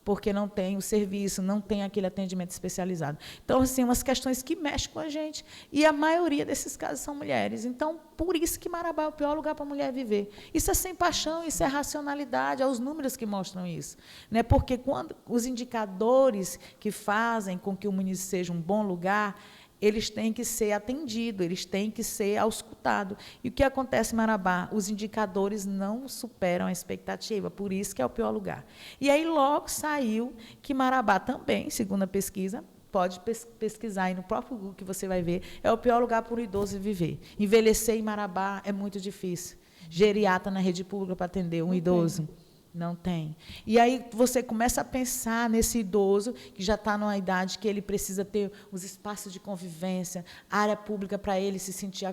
porque não tem o serviço, não tem aquele atendimento especializado. Então, assim, umas questões que mexem com a gente, e a maioria desses casos são mulheres. Então, por isso que Marabá é o pior lugar para a mulher viver. Isso é sem paixão, isso é racionalidade, é os números que mostram isso. Né? Porque quando os indicadores que fazem com que o município seja um bom lugar, eles têm que ser atendidos, eles têm que ser auscultados. E o que acontece em Marabá? Os indicadores não superam a expectativa, por isso que é o pior lugar. E aí logo saiu que Marabá também, segundo a pesquisa, pode pesquisar aí no próprio Google que você vai ver, é o pior lugar para o idoso viver. Envelhecer em Marabá é muito difícil. Geriatra na rede pública para atender um idoso. Não tem. E aí você começa a pensar nesse idoso que já está numa idade que ele precisa ter os espaços de convivência, área pública para ele se sentir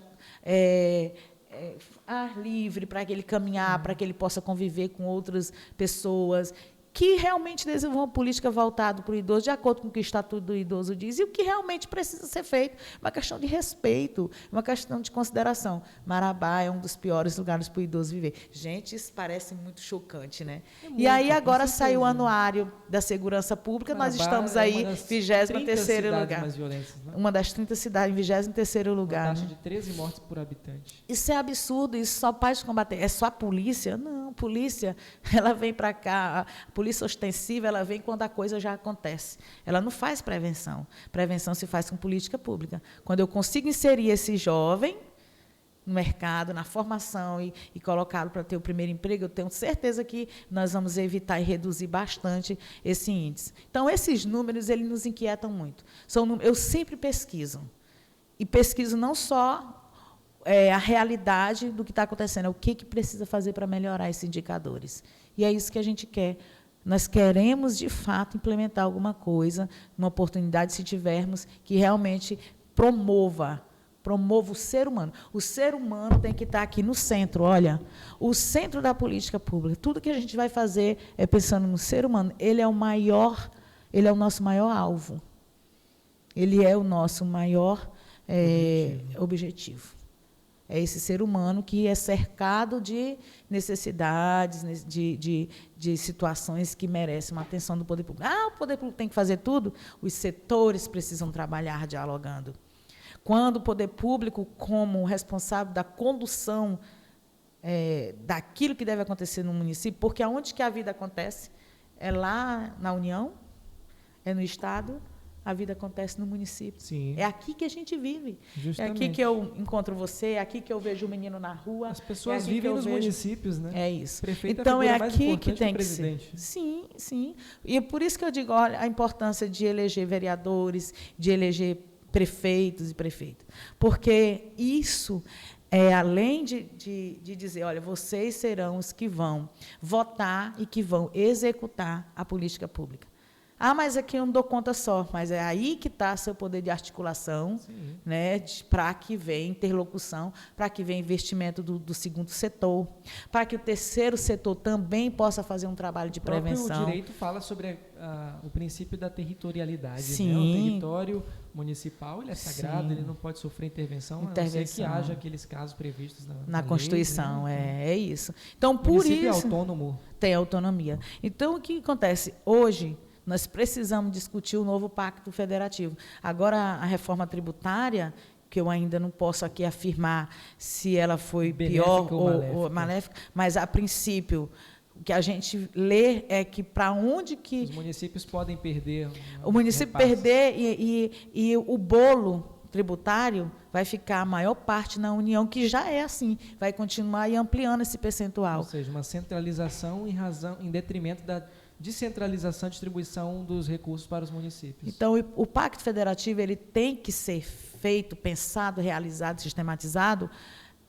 ar livre, para que ele caminhar, para que ele possa conviver com outras pessoas, que realmente desenvolvam uma política voltada para o idoso, de acordo com o que o Estatuto do Idoso diz, e o que realmente precisa ser feito. Uma questão de respeito, uma questão de consideração. Marabá é um dos piores lugares para o idoso viver. Gente, isso parece muito chocante, né? E aí, agora saiu o anuário da segurança pública, Marabá nós estamos aí, 23º lugar. Mais violentas, né? Uma das 30 cidades, em 23º lugar. Uma taxa de 13 mortes por habitante. Isso é absurdo, isso só faz combater. É só a polícia? Não, a polícia, ela vem para cá, a polícia ostensiva, ela vem quando a coisa já acontece. Ela não faz prevenção. Prevenção se faz com política pública. Quando eu consigo inserir esse jovem no mercado, na formação e colocá-lo para ter o primeiro emprego, eu tenho certeza que nós vamos evitar e reduzir bastante esse índice. Então, esses números, eles nos inquietam muito. Eu sempre pesquiso. E pesquiso não só a realidade do que está acontecendo, é o que precisa fazer para melhorar esses indicadores. E é isso que a gente quer. Nós queremos, de fato, implementar alguma coisa, uma oportunidade, se tivermos, que realmente promova o ser humano. O ser humano tem que estar aqui no centro. Olha, o centro da política pública. Tudo que a gente vai fazer é pensando no ser humano. Ele é o nosso maior alvo. Ele é o nosso maior objetivo. É esse ser humano que é cercado de necessidades, de situações que merecem uma atenção do poder público. O poder público tem que fazer tudo? Os setores precisam trabalhar dialogando. Quando o poder público, como responsável da condução daquilo que deve acontecer no município, porque aonde que a vida acontece? É lá na União? É no Estado? A vida acontece no município. Sim. É aqui que a gente vive. Justamente. É aqui que eu encontro você, é aqui que eu vejo o menino na rua. As pessoas vivem nos municípios, né? É isso. Prefeito então, é aqui que tem que ser. Sim, sim. E é por isso que eu digo, olha, a importância de eleger vereadores, de eleger prefeitos e prefeitas. Porque isso além de dizer, olha, vocês serão os que vão votar e que vão executar a política pública. Ah, mas aqui eu não dou conta só. Mas é aí que está seu poder de articulação, né, para que venha interlocução, para que venha investimento do segundo setor, para que o terceiro setor também possa fazer um trabalho de prevenção. O direito fala sobre o princípio da territorialidade. Sim. Né? O território municipal ele é sagrado, ele não pode sofrer intervenção, a não ser que haja aqueles casos previstos na Constituição. Lei, né? É isso. Então, por isso... O município é autônomo. Tem autonomia. Então, o que acontece? Hoje, nós precisamos discutir o novo Pacto Federativo. Agora, a reforma tributária, que eu ainda não posso aqui afirmar se ela foi pior ou maléfica, mas, a princípio, o que a gente lê é que para onde que... Os municípios podem perder... O município perder e o bolo tributário vai ficar a maior parte na União, que já é assim, vai continuar e ampliando esse percentual. Ou seja, uma centralização em detrimento da descentralização e distribuição dos recursos para os municípios. Então, o Pacto Federativo ele tem que ser feito, pensado, realizado, sistematizado,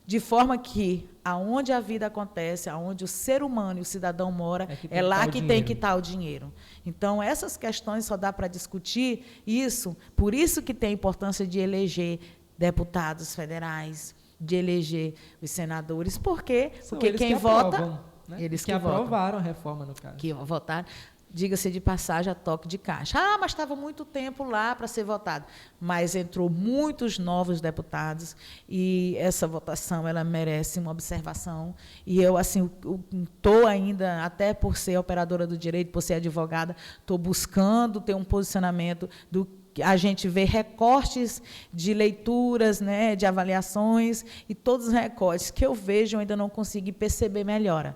de forma que, aonde a vida acontece, aonde o ser humano e o cidadão mora, é lá que tem que estar o dinheiro. Então, essas questões só dá para discutir isso, por isso que tem a importância de eleger deputados federais, de eleger os senadores, porque quem vota... Né? Eles que aprovaram a reforma, no caso. Que votaram, diga-se de passagem, a toque de caixa. Ah, mas estava muito tempo lá para ser votado. Mas entrou muitos novos deputados e essa votação ela merece uma observação. E eu, assim, estou ainda, até por ser operadora do direito, por ser advogada, estou buscando ter um posicionamento do a gente vê recortes de leituras, né, de avaliações, e todos os recortes que eu vejo eu ainda não consegui perceber melhora.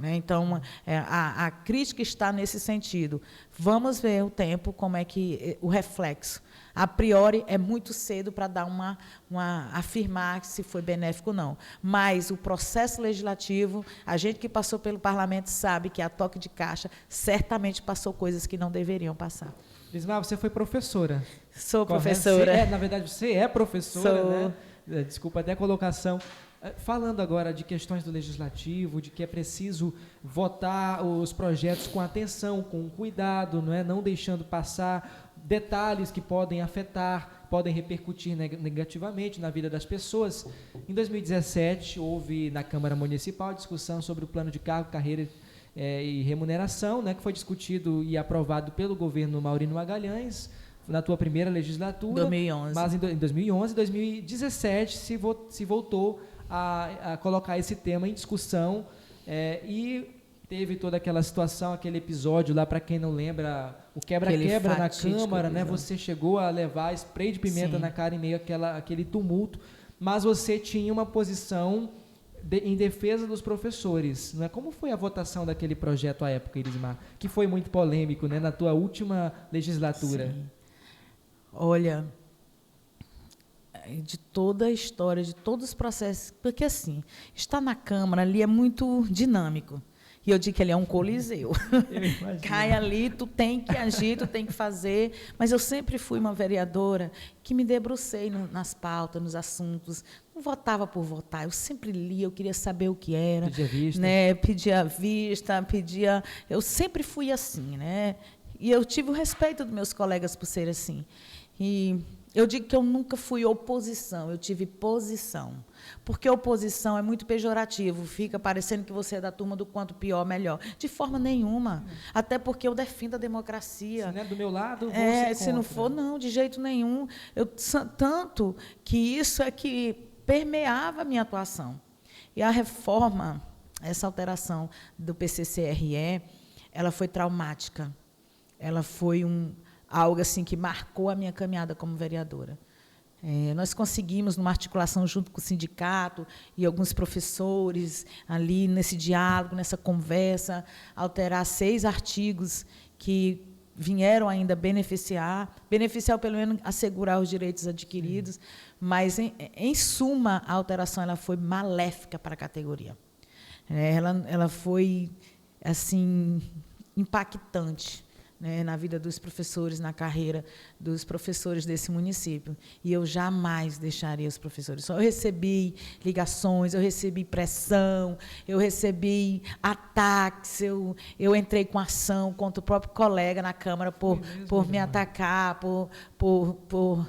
Então, a crítica está nesse sentido. Vamos ver o tempo, como é que o reflexo. A priori, é muito cedo para dar afirmar se foi benéfico ou não. Mas o processo legislativo, a gente que passou pelo parlamento sabe que a toque de caixa certamente passou coisas que não deveriam passar. Lismar, você foi professora. Sou professora. Na verdade, você é professora, né? Desculpa até a colocação. Falando agora de questões do legislativo, de que é preciso votar os projetos com atenção, com cuidado, não deixando passar detalhes que podem afetar, podem repercutir negativamente na vida das pessoas. Em 2017, houve na Câmara Municipal discussão sobre o plano de cargo, carreira e remuneração, que foi discutido e aprovado pelo governo Maurino Magalhães, na tua primeira legislatura. 2011. Mas em 2011 e 2017 se voltou a colocar esse tema em discussão e teve toda aquela situação, aquele episódio lá, para quem não lembra, o quebra-quebra na Câmara, né? Você chegou a levar spray de pimenta na cara em meio àquele tumulto, mas você tinha uma posição em defesa dos professores, não é? Como foi a votação daquele projeto à época, Irismar? Que foi muito polêmico, né? Na tua última legislatura. Sim. Olha, de toda a história, de todos os processos, porque assim, estar na Câmara ali é muito dinâmico. E eu digo que ele é um coliseu. Cai ali, tu tem que agir, tu tem que fazer. Mas eu sempre fui uma vereadora que me debrucei nas pautas, nos assuntos. Não votava por votar, eu sempre lia, eu queria saber o que era. Pedia vista. Pedia vista, eu sempre fui assim, né? E eu tive o respeito dos meus colegas por ser assim. E eu digo que eu nunca fui oposição, eu tive posição. Porque oposição é muito pejorativo, fica parecendo que você é da turma do quanto pior, melhor. De forma nenhuma. Até porque eu defendo a democracia. Se não é do meu lado, vou ser se não for, não, de jeito nenhum. Tanto que isso é que permeava a minha atuação. E a reforma, essa alteração do PCCRE, ela foi traumática. Ela foi algo assim que marcou a minha caminhada como vereadora. Nós conseguimos, numa articulação junto com o sindicato e alguns professores, ali nesse diálogo, nessa conversa, alterar 6 artigos que vieram ainda beneficiar pelo menos assegurar os direitos adquiridos, mas, em suma, a alteração ela foi maléfica para a categoria. Ela foi assim impactante. né, na vida dos professores, na carreira dos professores desse município. E eu jamais deixaria os professores. Eu recebi ligações, eu recebi pressão, eu recebi ataques, eu entrei com ação contra o próprio colega na Câmara por me atacar, por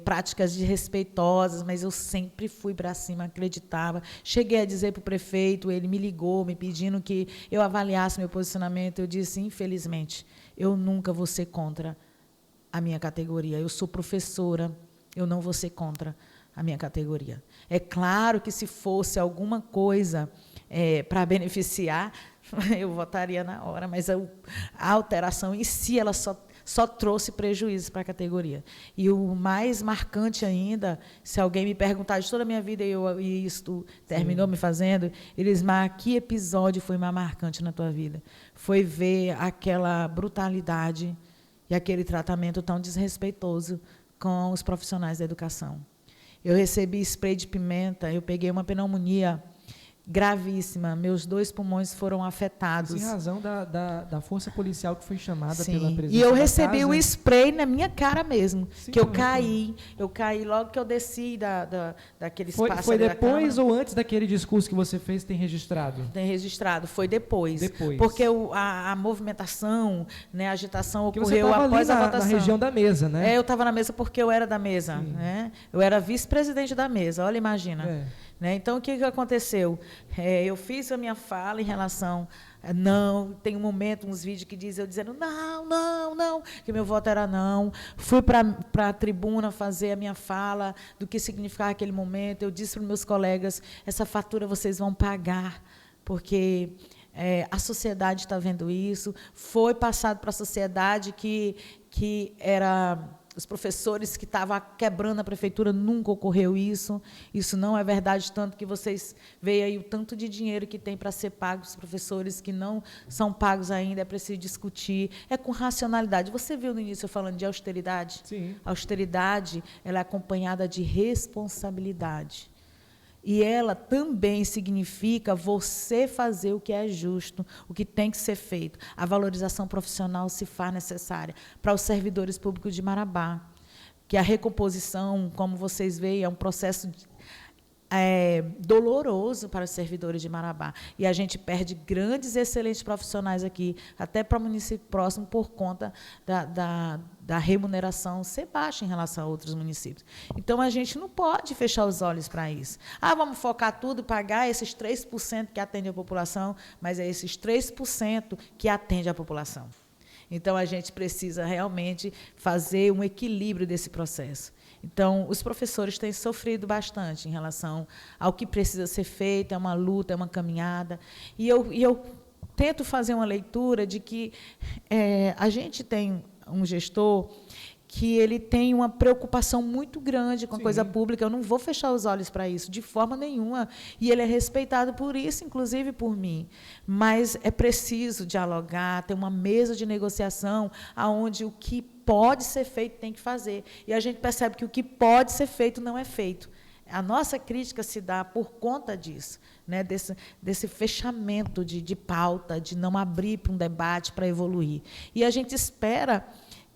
práticas desrespeitosas, mas eu sempre fui para cima, acreditava. Cheguei a dizer para o prefeito, ele me ligou, me pedindo que eu avaliasse meu posicionamento. Eu disse, infelizmente, eu nunca vou ser contra a minha categoria. Eu sou professora, eu não vou ser contra a minha categoria. É claro que, se fosse alguma coisa para beneficiar, eu votaria na hora, mas a alteração em si, ela só trouxe prejuízos para a categoria. E o mais marcante ainda, se alguém me perguntar de toda a minha vida, e isso terminou me fazendo, Elismar, que episódio foi mais marcante na tua vida? Foi ver aquela brutalidade e aquele tratamento tão desrespeitoso com os profissionais da educação. Eu recebi spray de pimenta, eu peguei uma pneumonia gravíssima, meus 2 pulmões foram afetados. Em razão da força policial que foi chamada Sim. pela presidência. E eu recebi o spray na minha cara mesmo, Sim, que eu caí logo que eu desci daquele espaço. Foi depois ou antes daquele discurso que você fez, tem registrado? Tem registrado, foi depois. Porque a movimentação, né, a agitação ocorreu após a votação. Na região da mesa, né? Eu estava na mesa porque eu era da mesa. Né? Eu era vice-presidente da mesa, olha, imagina. Né? Então, o que aconteceu? Eu fiz a minha fala em relação não, tem um momento, uns vídeos que dizem eu dizendo não, que meu voto era não. Fui para a tribuna fazer a minha fala do que significava aquele momento. Eu disse para os meus colegas, essa fatura vocês vão pagar, porque a sociedade está vendo isso. Foi passado para a sociedade que era... Os professores que estavam quebrando a prefeitura, nunca ocorreu isso. Isso não é verdade, tanto que vocês veem aí o tanto de dinheiro que tem para ser pago os professores que não são pagos ainda, é preciso discutir. É com racionalidade. Você viu no início eu falando de austeridade? Sim. A austeridade, ela é acompanhada de responsabilidade. E ela também significa você fazer o que é justo, o que tem que ser feito. A valorização profissional se faz necessária para os servidores públicos de Marabá. Que a recomposição, como vocês veem, é um processo doloroso para os servidores de Marabá. E a gente perde grandes e excelentes profissionais aqui, até para o município próximo, por conta da remuneração ser baixa em relação a outros municípios. Então, a gente não pode fechar os olhos para isso. Vamos focar tudo e pagar esses 3% que atende a população, mas é esses 3% que atende a população. Então, a gente precisa realmente fazer um equilíbrio desse processo. Então, os professores têm sofrido bastante em relação ao que precisa ser feito, é uma luta, é uma caminhada. E eu tento fazer uma leitura de que a gente tem um gestor que ele tem uma preocupação muito grande com a coisa pública. Eu não vou fechar os olhos para isso, de forma nenhuma. E ele é respeitado por isso, inclusive por mim. Mas é preciso dialogar, ter uma mesa de negociação onde o que pode ser feito tem que fazer. E a gente percebe que o que pode ser feito não é feito. A nossa crítica se dá por conta disso, né, desse fechamento de pauta, de não abrir para um debate, para evoluir. E a gente espera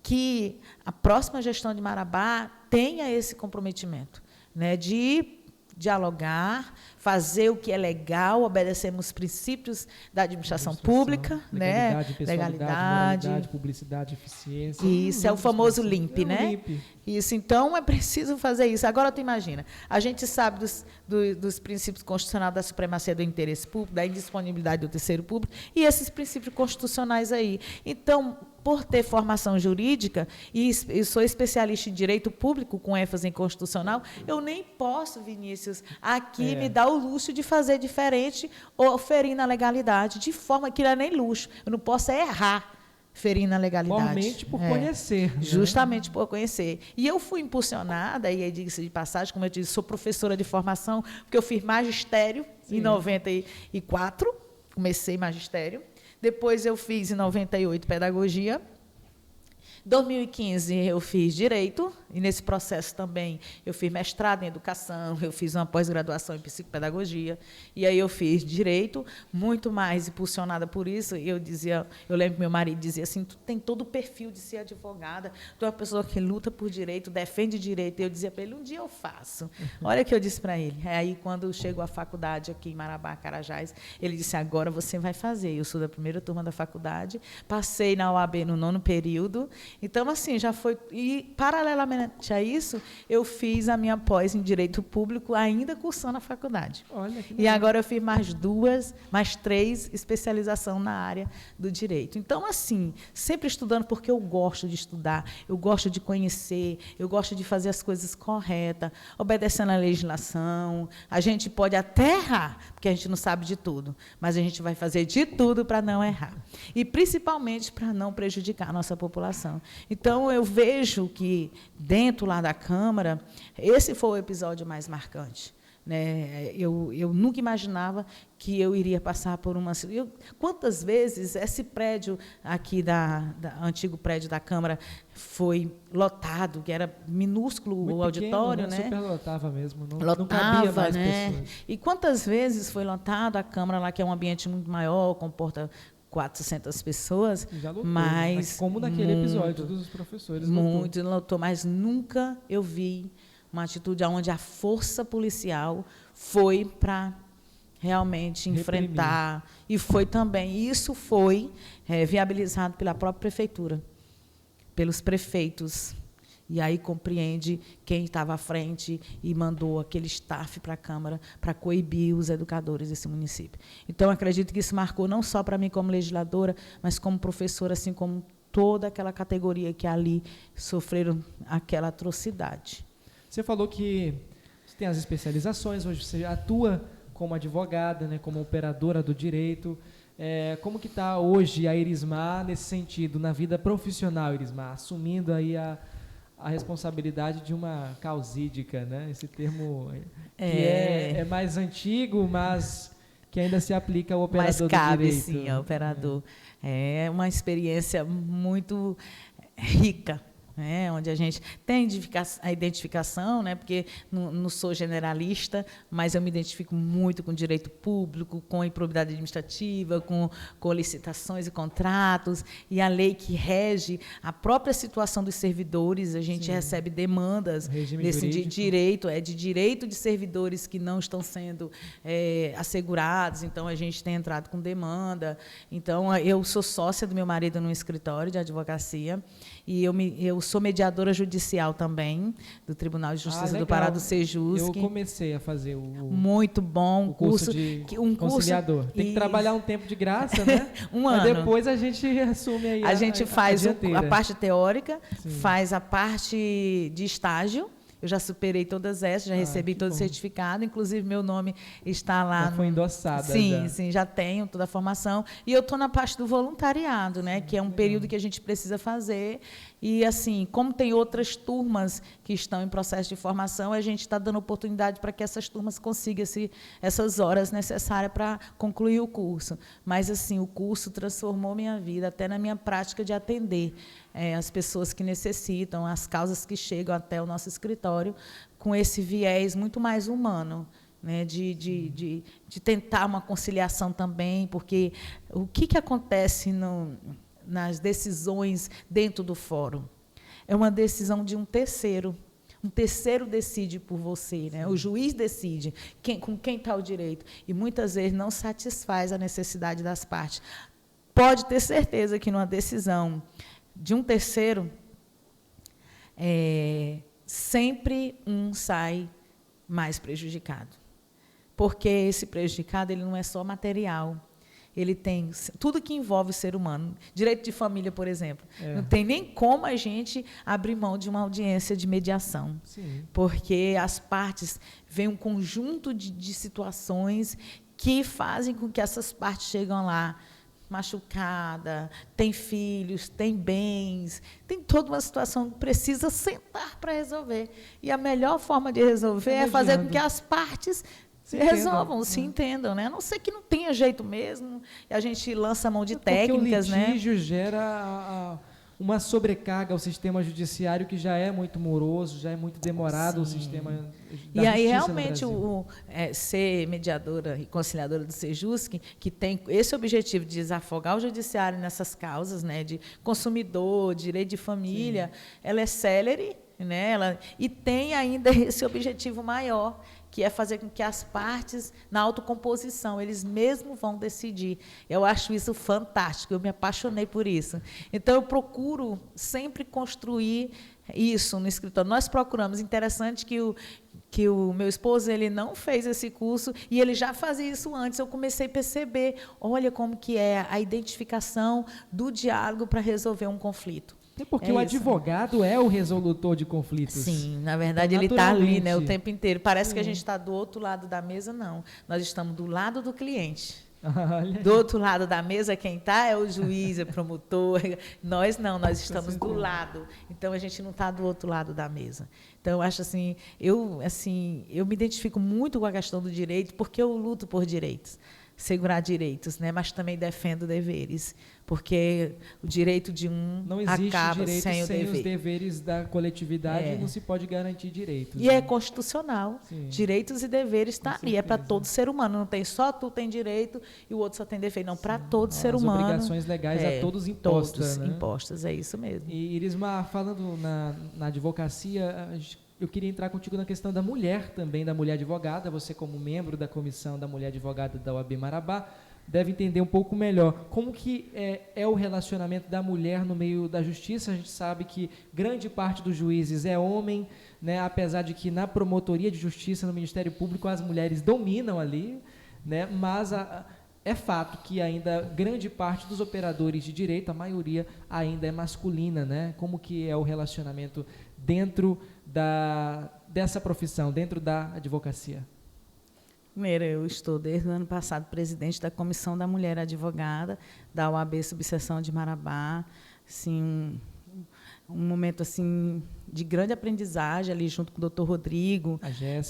que a próxima gestão de Marabá tenha esse comprometimento, né, de dialogar, fazer o que é legal, obedecermos os princípios da administração pública, legalidade, né? Legalidade, publicidade, eficiência. Isso é o famoso LIMP, né? Isso, então é preciso fazer isso. Agora tu imagina, a gente sabe dos princípios constitucionais da supremacia do interesse público, da indisponibilidade do terceiro público, e esses princípios constitucionais aí. Então, por ter formação jurídica, e sou especialista em direito público, com ênfase em constitucional, eu nem posso, Vinícius, aqui me dar o luxo de fazer diferente ou ferir na legalidade, de forma que não é nem luxo. Eu não posso errar ferindo a legalidade. Somente por conhecer. Né? Justamente por conhecer. E eu fui impulsionada, e aí diga-se de passagem, como eu disse, sou professora de formação, porque eu fiz magistério em 94, comecei magistério. Depois eu fiz, em 98, pedagogia. 2015 eu fiz Direito, e nesse processo também eu fiz mestrado em Educação, eu fiz uma pós-graduação em Psicopedagogia, e aí eu fiz Direito, muito mais impulsionada por isso. Eu lembro que meu marido dizia assim, tu tem todo o perfil de ser advogada, tu é uma pessoa que luta por direito, defende direito, e eu dizia para ele, um dia eu faço. Olha o que eu disse para ele. Aí, quando chegou à faculdade aqui em Marabá, Carajás, ele disse, agora você vai fazer. Eu sou da primeira turma da faculdade, passei na UAB no 9º período. Então, assim, já foi... E, paralelamente a isso, eu fiz a minha pós em Direito Público, ainda cursando a faculdade. Olha, que legal. E agora eu fiz mais 3 especialização na área do direito. Então, assim, sempre estudando, porque eu gosto de estudar, eu gosto de conhecer, eu gosto de fazer as coisas corretas, obedecendo à legislação. A gente pode até errar, porque a gente não sabe de tudo, mas a gente vai fazer de tudo para não errar. E, principalmente, para não prejudicar a nossa população. Então, eu vejo que, dentro lá da Câmara, esse foi o episódio mais marcante. Né? Eu nunca imaginava que eu iria passar por uma... Quantas vezes esse prédio aqui, antigo prédio da Câmara, foi lotado, que era minúsculo o auditório, pequeno, né? Superlotava mesmo, não cabia mais pessoas. E quantas vezes foi lotado a Câmara lá, que é um ambiente muito maior, comporta 400 pessoas, já lotou, mas como naquele episódio dos professores. Muito lotou, mas nunca eu vi uma atitude onde a força policial foi para realmente enfrentar. E foi também, isso foi viabilizado pela própria prefeitura, pelos prefeitos. E aí compreende quem estava à frente e mandou aquele staff para a Câmara para coibir os educadores desse município. Então, acredito que isso marcou não só para mim como legisladora, mas como professora, assim como toda aquela categoria que ali sofreram aquela atrocidade. Você falou que você tem as especializações, hoje você atua como advogada, né, como operadora do direito. Como que está hoje a Irismar nesse sentido, na vida profissional, Irismar, assumindo aí a responsabilidade de uma causídica, né? Esse termo que é mais antigo, mas que ainda se aplica ao operador do direito. Mas cabe, sim, ao operador. É uma experiência muito rica, onde a gente tem a identificação, porque não sou generalista, mas eu me identifico muito com direito público, com improbidade administrativa, com licitações e contratos, e a lei que rege a própria situação dos servidores. A gente recebe demandas desse direito de servidores que não estão sendo assegurados, então a gente tem entrado com demanda. Então, eu sou sócia do meu marido num escritório de advocacia, e eu sou mediadora judicial também, do Tribunal de Justiça do Pará do Sejus. Eu comecei a fazer muito bom, o curso de conciliador. Tem que trabalhar um tempo de graça, né? Ano. Mas depois a gente assume aí a gente faz a parte teórica, sim, faz a parte de estágio. Eu já superei todas essas, já recebi todo o certificado, inclusive meu nome está lá. Já foi endossada. Sim, já tenho toda a formação. E eu estou na parte do voluntariado, que é um período que a gente precisa fazer. E, assim, como tem outras turmas que estão em processo de formação, a gente está dando oportunidade para que essas turmas consigam essas horas necessárias para concluir o curso. Mas, assim, o curso transformou minha vida, até na minha prática de atender as pessoas que necessitam, as causas que chegam até o nosso escritório, com esse viés muito mais humano, de tentar uma conciliação também, porque o que acontece nas decisões dentro do fórum? É uma decisão de um terceiro. Um terceiro decide por você, O juiz decide com quem está o direito. E, muitas vezes, não satisfaz a necessidade das partes. Pode ter certeza que, numa decisão de um terceiro, sempre um sai mais prejudicado. Porque esse prejudicado ele não é só material. Ele tem tudo que envolve o ser humano. Direito de família, por exemplo. Não tem nem como a gente abrir mão de uma audiência de mediação. Sim. Porque as partes veem um conjunto de situações que fazem com que essas partes chegam lá machucada, tem filhos, tem bens, tem toda uma situação que precisa sentar para resolver. E a melhor forma de resolver é fazer com que as partes resolvam, se entendam, A não ser que não tenha jeito mesmo, e a gente lança a mão de técnicas, porque o litígio gera uma sobrecarga ao sistema judiciário que já é muito moroso, já é muito demorado. Sim. O sistema da e aí, justiça realmente, ser mediadora e conciliadora do Sejusc, que tem esse objetivo de desafogar o judiciário nessas causas, né, de consumidor, direito de família, sim, ela é célere, né, e tem ainda esse objetivo maior, que é fazer com que as partes, na autocomposição, eles mesmos vão decidir. Eu acho isso fantástico, eu me apaixonei por isso. Então, eu procuro sempre construir isso no escritório. Nós procuramos, interessante que o meu esposo, ele não fez esse curso e ele já fazia isso antes. Eu comecei a perceber, olha como que é a identificação do diálogo para resolver um conflito. É porque o advogado é o resolutor de conflitos. Sim, na verdade, ele está ali, né, o tempo inteiro. Parece que a gente está do outro lado da mesa, não. Nós estamos do lado do cliente. Do outro lado da mesa, quem está é o juiz, é o promotor. Nós não, nós estamos do lado. Então, a gente não está do outro lado da mesa. Então, eu acho eu me identifico muito com a questão do direito, porque eu luto por direitos. Segurar direitos, né? Mas também defendo deveres, porque o direito de um não existe acaba direito sem o dever. Os deveres da coletividade, não se pode garantir direitos. E é constitucional. Sim. Direitos e deveres está ali, é para todo ser humano. Não tem só tu tem direito e o outro só tem defeito. Não, para todo ser humano. As obrigações legais a todos impostas. Todos né? impostas, é isso mesmo. E, Irismar, falando na advocacia, eu queria entrar contigo na questão da mulher também, da mulher advogada. Você, como membro da comissão da mulher advogada da OAB Marabá, deve entender um pouco melhor como que é o relacionamento da mulher no meio da justiça. A gente sabe que grande parte dos juízes é homem, né? Apesar de que na promotoria de justiça, no Ministério Público, as mulheres dominam ali, né? Mas é fato que ainda grande parte dos operadores de direito, a maioria ainda é masculina, né? Como que é o relacionamento dentro dessa profissão, dentro da advocacia? Primeiro, eu estou, desde o ano passado, presidente da Comissão da Mulher Advogada, da OAB Subseção de Marabá. Assim, um momento assim, de grande aprendizagem, ali junto com o doutor Rodrigo,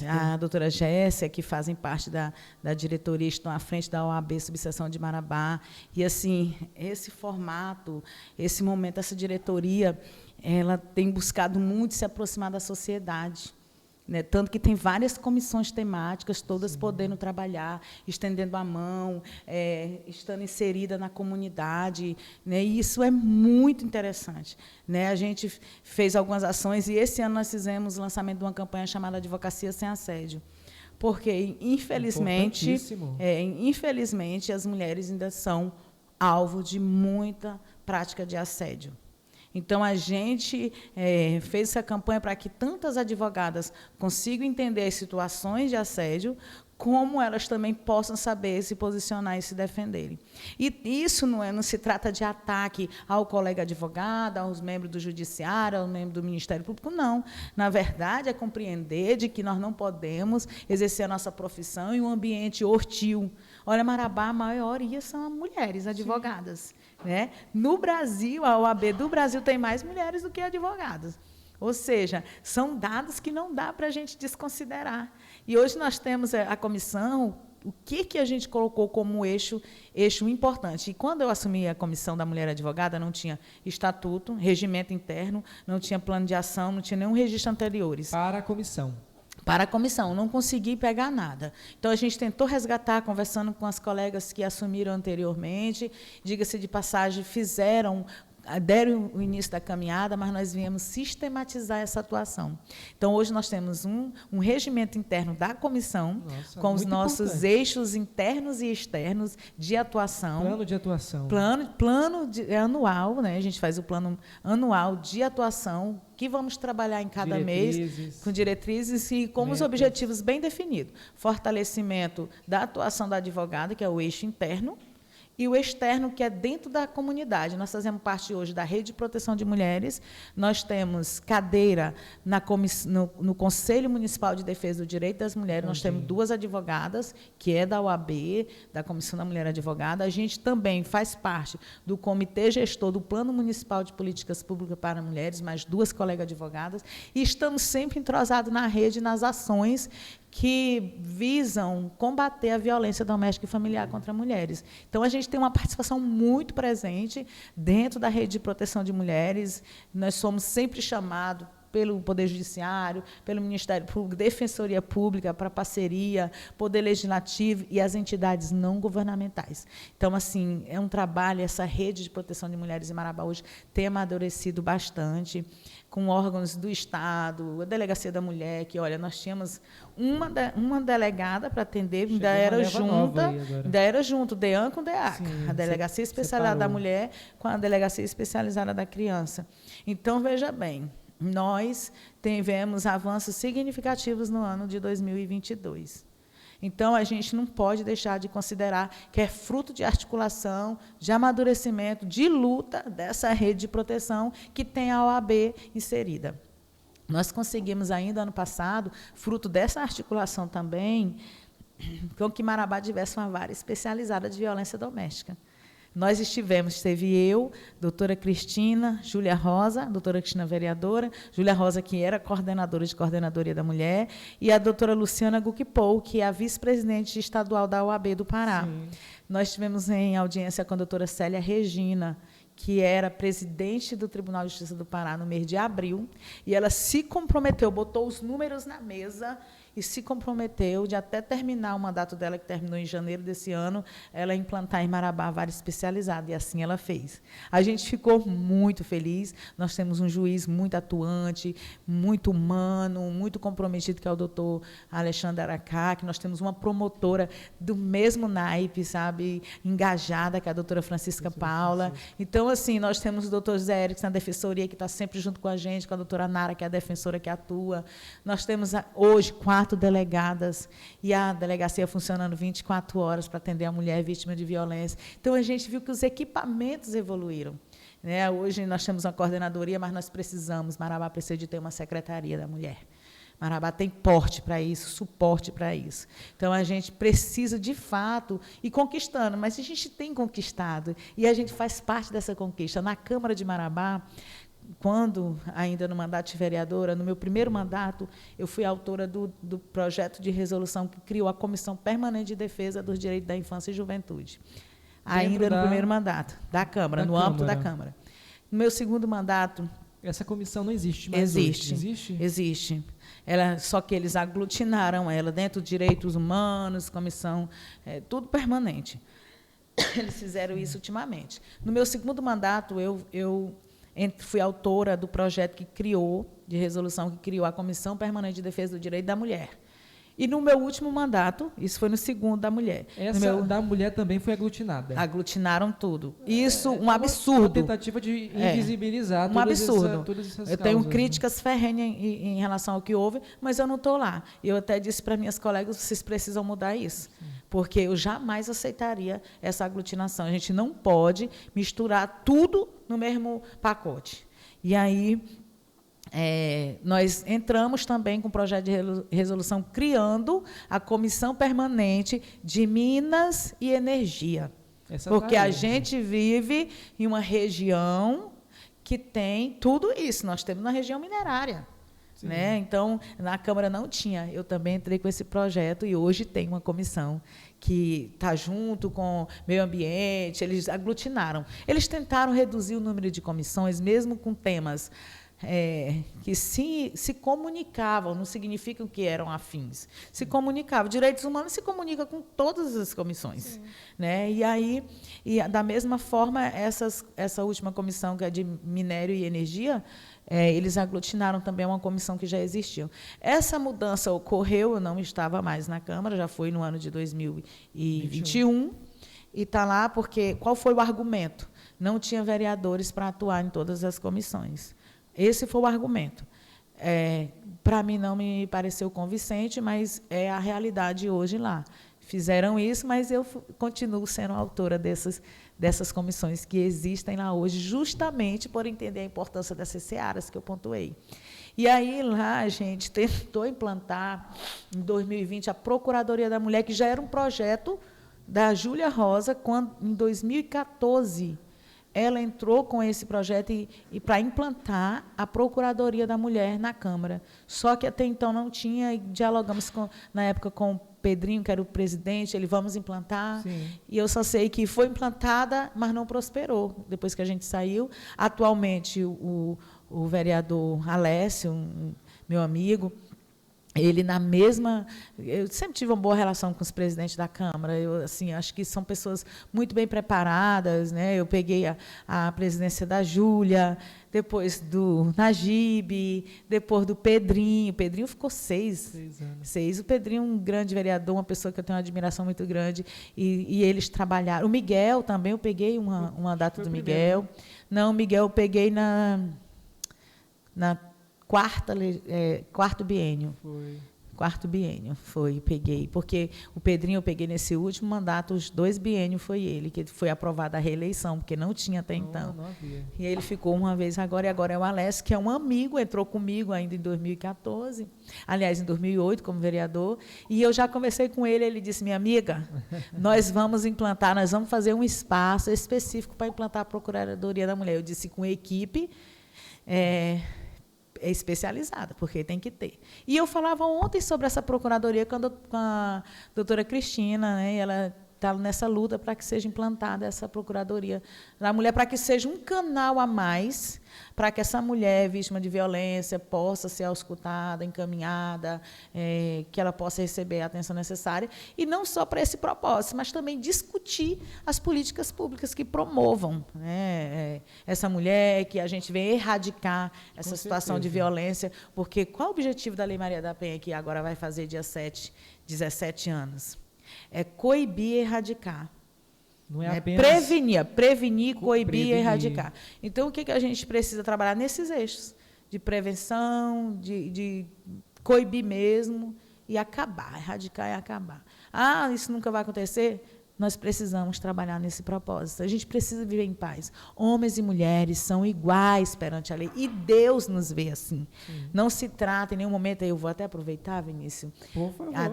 a doutora Jéssica, que fazem parte da diretoria, estão à frente da OAB Subseção de Marabá. E, assim, esse formato, esse momento, essa diretoria, ela tem buscado muito se aproximar da sociedade, né? Tanto que tem várias comissões temáticas, todas Sim. podendo trabalhar, estendendo a mão, estando inserida na comunidade, né? E isso é muito interessante, né? A gente fez algumas ações e esse ano nós fizemos o lançamento de uma campanha chamada Advocacia Sem Assédio, porque, infelizmente, as mulheres ainda são alvo de muita prática de assédio. Então, a gente fez essa campanha para que tantas advogadas consigam entender as situações de assédio, como elas também possam saber se posicionar e se defenderem. E isso não se trata de ataque ao colega advogado, aos membros do judiciário, aos membros do Ministério Público, não. Na verdade, é compreender de que nós não podemos exercer a nossa profissão em um ambiente hostil. Olha, Marabá, a maioria são mulheres advogadas. Né? No Brasil, a OAB do Brasil tem mais mulheres do que advogadas. Ou seja, são dados que não dá para a gente desconsiderar. E hoje nós temos a comissão, o que a gente colocou como eixo importante. E quando eu assumi a comissão da mulher advogada, não tinha estatuto, regimento interno, não tinha plano de ação, não tinha nenhum registro anteriores. Para a comissão. Para a comissão, não consegui pegar nada. Então, a gente tentou resgatar, conversando com as colegas que assumiram anteriormente, diga-se de passagem, deram o início da caminhada, mas nós viemos sistematizar essa atuação. Então, hoje nós temos um regimento interno da comissão, com os nossos eixos internos e externos de atuação. Plano de atuação. Anual, né? A gente faz o plano anual de atuação, que vamos trabalhar em cada mês, com diretrizes e com os objetivos bem definidos. Fortalecimento da atuação da advogada, que é o eixo interno, e o externo, que é dentro da comunidade. Nós fazemos parte hoje da Rede de Proteção de Mulheres, nós temos cadeira no Conselho Municipal de Defesa do Direito das Mulheres, nós temos 2 advogadas, que é da OAB, da Comissão da Mulher Advogada. A gente também faz parte do Comitê Gestor do Plano Municipal de Políticas Públicas para Mulheres, mais 2 colegas advogadas, e estamos sempre entrosados na rede, nas ações que visam combater a violência doméstica e familiar contra mulheres. Então, a gente gente tem uma participação muito presente dentro da rede de proteção de mulheres. Nós somos sempre chamados pelo Poder Judiciário, pelo Ministério Público, Defensoria Pública, para parceria, Poder Legislativo e as entidades não governamentais. Então, assim, é um trabalho, essa rede de proteção de mulheres em Marabá hoje tem amadurecido bastante, com órgãos do Estado, a Delegacia da Mulher, que, olha, nós tínhamos uma delegada para atender, ainda era junto, DEAN com DEAC, a Delegacia Especializada da Mulher com a Delegacia Especializada da Criança. Então, veja bem, nós tivemos avanços significativos no ano de 2022. Então, a gente não pode deixar de considerar que é fruto de articulação, de amadurecimento, de luta dessa rede de proteção que tem a OAB inserida. Nós conseguimos ainda, ano passado, fruto dessa articulação também, com que Marabá tivesse uma vara especializada de violência doméstica. Nós esteve eu, doutora Cristina, Júlia Rosa, doutora Cristina vereadora, Júlia Rosa, que era coordenadora de Coordenadoria da Mulher, e a doutora Luciana Guquipou, que é a vice-presidente estadual da OAB do Pará. Sim. Nós tivemos em audiência com a doutora Célia Regina, que era presidente do Tribunal de Justiça do Pará no mês de abril, e ela se comprometeu, botou os números na mesa e se comprometeu de, até terminar o mandato dela, que terminou em janeiro desse ano, ela implantar em Marabá a vara especializada, e assim ela fez. A gente ficou muito feliz, nós temos um juiz muito atuante, muito humano, muito comprometido, que é o doutor Alexandre Aracá, que nós temos uma promotora do mesmo naipe, sabe, engajada, que é a doutora Francisca Paula. Então, assim, nós temos o doutor Zé Erickson na defensoria, que está sempre junto com a gente, com a doutora Nara, que é a defensora que atua. Nós temos, hoje, 4 delegadas, e a delegacia funcionando 24 horas para atender a mulher vítima de violência. Então, a gente viu que os equipamentos evoluíram. Né? Hoje, nós temos uma coordenadoria, mas nós precisamos, Marabá precisa de ter uma secretaria da mulher. Marabá tem porte para isso, suporte para isso. Então, a gente precisa, de fato, ir conquistando, mas a gente tem conquistado, e a gente faz parte dessa conquista. Na Câmara de Marabá, quando, ainda no mandato de vereadora, no meu primeiro mandato, eu fui autora do projeto de resolução que criou a Comissão Permanente de Defesa dos Direitos da Infância e Juventude. Ainda no primeiro mandato da Câmara, no âmbito da Câmara. No meu segundo mandato... Essa comissão não existe mais hoje. Existe? Existe. Só que eles aglutinaram ela dentro de direitos humanos, comissão, tudo permanente. Eles fizeram isso ultimamente. No meu segundo mandato, eu fui autora do projeto de resolução que criou a Comissão Permanente de Defesa do Direito da Mulher. E no meu último mandato, isso foi no segundo da mulher. Da mulher também foi aglutinada. Aglutinaram tudo. Isso, um absurdo. Uma tentativa de invisibilizar um absurdo. Todas essas eu tenho críticas ferrenhas em relação ao que houve, mas eu não estou lá. Eu até disse para minhas colegas, vocês precisam mudar isso. Porque eu jamais aceitaria essa aglutinação. A gente não pode misturar tudo no mesmo pacote. E aí... nós entramos também com um projeto de resolução criando a Comissão Permanente de Minas e Energia. Porque a gente vive em uma região que tem tudo isso. Nós temos uma região minerária. Né? Então, na Câmara não tinha. Eu também entrei com esse projeto e hoje tem uma comissão que está junto com meio ambiente. Eles aglutinaram. Eles tentaram reduzir o número de comissões, mesmo com temas... que se comunicavam, não significam que eram afins, se comunicavam. Direitos humanos se comunica com todas as comissões. Né? E aí, da mesma forma, essa última comissão, que é de minério e energia, eles aglutinaram também uma comissão que já existia. Essa mudança ocorreu, eu não estava mais na Câmara, já foi no ano de 2021, e está lá porque, qual foi o argumento? Não tinha vereadores para atuar em todas as comissões. Esse foi o argumento. Para mim, não me pareceu convincente, mas é a realidade hoje lá. Fizeram isso, mas eu continuo sendo autora dessas comissões que existem lá hoje, justamente por entender a importância dessas searas que eu pontuei. E aí, lá, a gente tentou implantar, em 2020, a Procuradoria da Mulher, que já era um projeto da Júlia Rosa, quando, em 2014... ela entrou com esse projeto e para implantar a Procuradoria da Mulher na Câmara. Só que até então não tinha, e dialogamos na época com Pedrinho, que era o presidente, ele, vamos implantar. Sim. E eu só sei que foi implantada, mas não prosperou, depois que a gente saiu. Atualmente, o vereador Alessio, meu amigo, ele na mesma... Eu sempre tive uma boa relação com os presidentes da Câmara. Eu, assim, acho que são pessoas muito bem preparadas, né? Eu peguei a presidência da Júlia, depois do Najib, depois do Pedrinho. O Pedrinho ficou 6 anos. O Pedrinho, um grande vereador, uma pessoa que eu tenho uma admiração muito grande. E eles trabalharam. O Miguel também, eu peguei um mandato do Miguel. Primeiro. Não, o Miguel eu peguei na quarto biênio. Quarto biênio, peguei. Porque o Pedrinho eu peguei nesse último mandato, os 2 biênios foi ele, que foi aprovada a reeleição, porque não tinha até então. Não havia. E ele ficou uma vez agora, e agora é o Alessio, que é um amigo, entrou comigo ainda em 2014, aliás, em 2008, como vereador, e eu já conversei com ele, ele disse, minha amiga, nós vamos fazer um espaço específico para implantar a Procuradoria da Mulher. Eu disse, com equipe... é especializada, porque tem que ter. E eu falava ontem sobre essa procuradoria com a doutora Cristina, né? E ela está nessa luta para que seja implantada essa procuradoria da mulher, para que seja um canal a mais, para que essa mulher vítima de violência possa ser auscultada, encaminhada, que ela possa receber a atenção necessária, e não só para esse propósito, mas também discutir as políticas públicas que promovam, né, essa mulher, que a gente vem erradicar essa situação de violência, porque qual o objetivo da Lei Maria da Penha, que agora vai fazer dia 7, 17 anos? É coibir e erradicar. Não é apenas... Prevenir, coibir e erradicar. Então, o que a gente precisa trabalhar nesses eixos? De prevenção, de coibir mesmo e acabar, erradicar e acabar. Ah, isso nunca vai acontecer? Nós precisamos trabalhar nesse propósito. A gente precisa viver em paz. Homens e mulheres são iguais perante a lei. E Deus nos vê assim. Não se trata em nenhum momento... Eu vou até aproveitar, Vinícius, por favor, a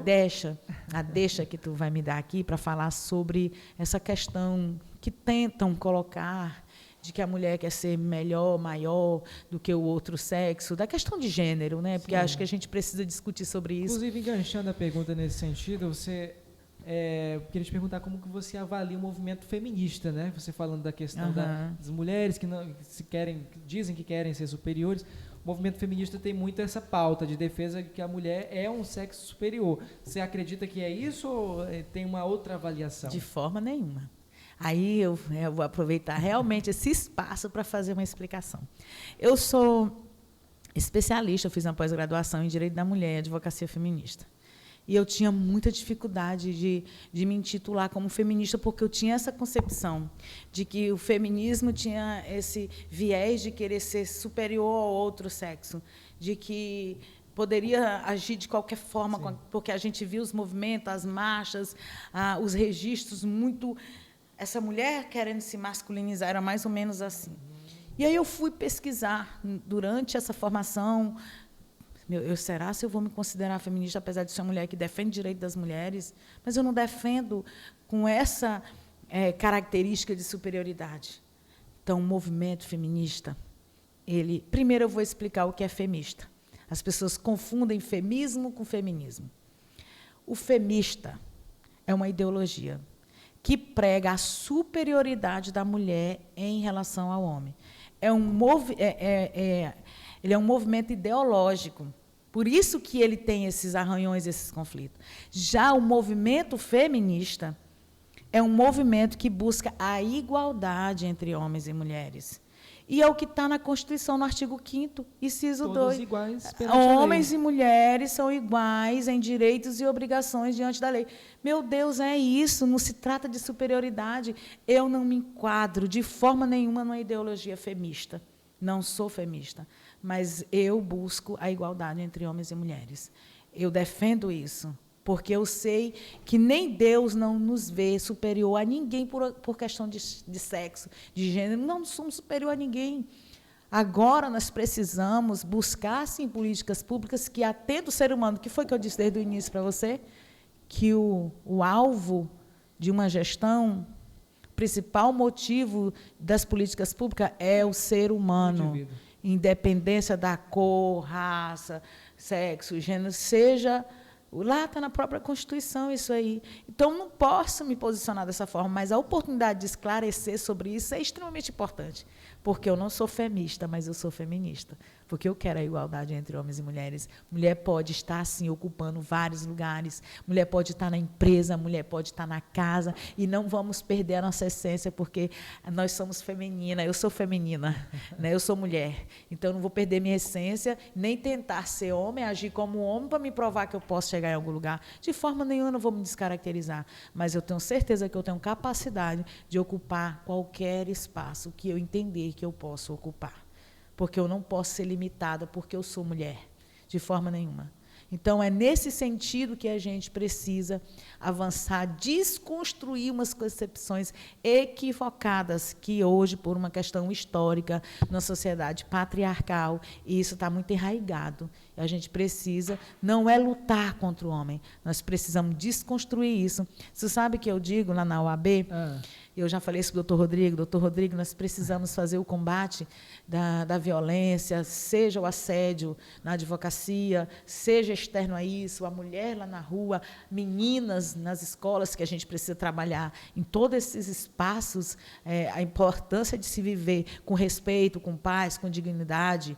deixa que tu vai me dar aqui para falar sobre essa questão que tentam colocar de que a mulher quer ser melhor, maior do que o outro sexo, da questão de gênero, né? Porque acho que a gente precisa discutir sobre isso. Inclusive, enganchando a pergunta nesse sentido, você... queria te perguntar como que você avalia o movimento feminista, né? Você falando da questão das mulheres que não que dizem que querem ser superiores. O movimento feminista tem muito essa pauta de defesa de que a mulher é um sexo superior. Você acredita que é isso ou tem uma outra avaliação? De forma nenhuma. Aí eu vou aproveitar realmente esse espaço para fazer uma explicação. Eu sou especialista, eu fiz uma pós-graduação em Direito da Mulher e Advocacia Feminista. E eu tinha muita dificuldade de me intitular como feminista, porque eu tinha essa concepção de que o feminismo tinha esse viés de querer ser superior ao outro sexo, de que poderia agir de qualquer forma, porque a gente viu os movimentos, as marchas, os registros muito... Essa mulher querendo se masculinizar, era mais ou menos assim. E aí eu fui pesquisar durante essa formação... será se eu vou me considerar feminista, apesar de ser uma mulher que defende o direito das mulheres, mas eu não defendo com essa característica de superioridade. Então, o movimento feminista, primeiro eu vou explicar o que é femista. As pessoas confundem femismo com feminismo. O femista é uma ideologia que prega a superioridade da mulher em relação ao homem. Ele é um movimento ideológico, por isso que ele tem esses arranhões, esses conflitos. Já o movimento feminista é um movimento que busca a igualdade entre homens e mulheres. E é o que está na Constituição, no artigo 5º, inciso 2. Todos iguais perante a lei. Homens e mulheres são iguais em direitos e obrigações diante da lei. Meu Deus, é isso, não se trata de superioridade. Eu não me enquadro de forma nenhuma numa ideologia femista. Não sou femista, mas eu busco a igualdade entre homens e mulheres. Eu defendo isso, porque eu sei que nem Deus não nos vê superior a ninguém por questão de sexo, de gênero. Não somos superior a ninguém. Agora nós precisamos buscar, sim, políticas públicas que atendam o ser humano. O que foi que eu disse desde o início para você? Que o alvo de uma gestão... O principal motivo das políticas públicas é o ser humano, independência da cor, raça, sexo, gênero, seja Lá está na própria Constituição isso aí. Então, não posso me posicionar dessa forma, mas a oportunidade de esclarecer sobre isso é extremamente importante, porque eu não sou feminista, mas eu sou feminista, porque eu quero a igualdade entre homens e mulheres. Mulher pode estar, sim, ocupando vários lugares, mulher pode estar na empresa, mulher pode estar na casa, e não vamos perder a nossa essência, porque nós somos feminina, eu sou feminina, né? Eu sou mulher, então eu não vou perder minha essência, nem tentar ser homem, agir como homem para me provar que eu posso chegar em algum lugar. De forma nenhuma eu não vou me descaracterizar, mas eu tenho certeza que eu tenho capacidade de ocupar qualquer espaço que eu entender que eu posso ocupar. Porque eu não posso ser limitada porque eu sou mulher, de forma nenhuma. Então, é nesse sentido que a gente precisa avançar, desconstruir umas concepções equivocadas que hoje, por uma questão histórica, na sociedade patriarcal, e isso está muito enraizado. A gente precisa, não é lutar contra o homem, nós precisamos desconstruir isso. Você sabe que eu digo lá na UAB, eu já falei isso para o doutor Rodrigo, nós precisamos fazer o combate da violência, seja o assédio na advocacia, seja externo a isso, a mulher lá na rua, meninas nas escolas, que a gente precisa trabalhar em todos esses espaços, a importância de se viver com respeito, com paz, com dignidade,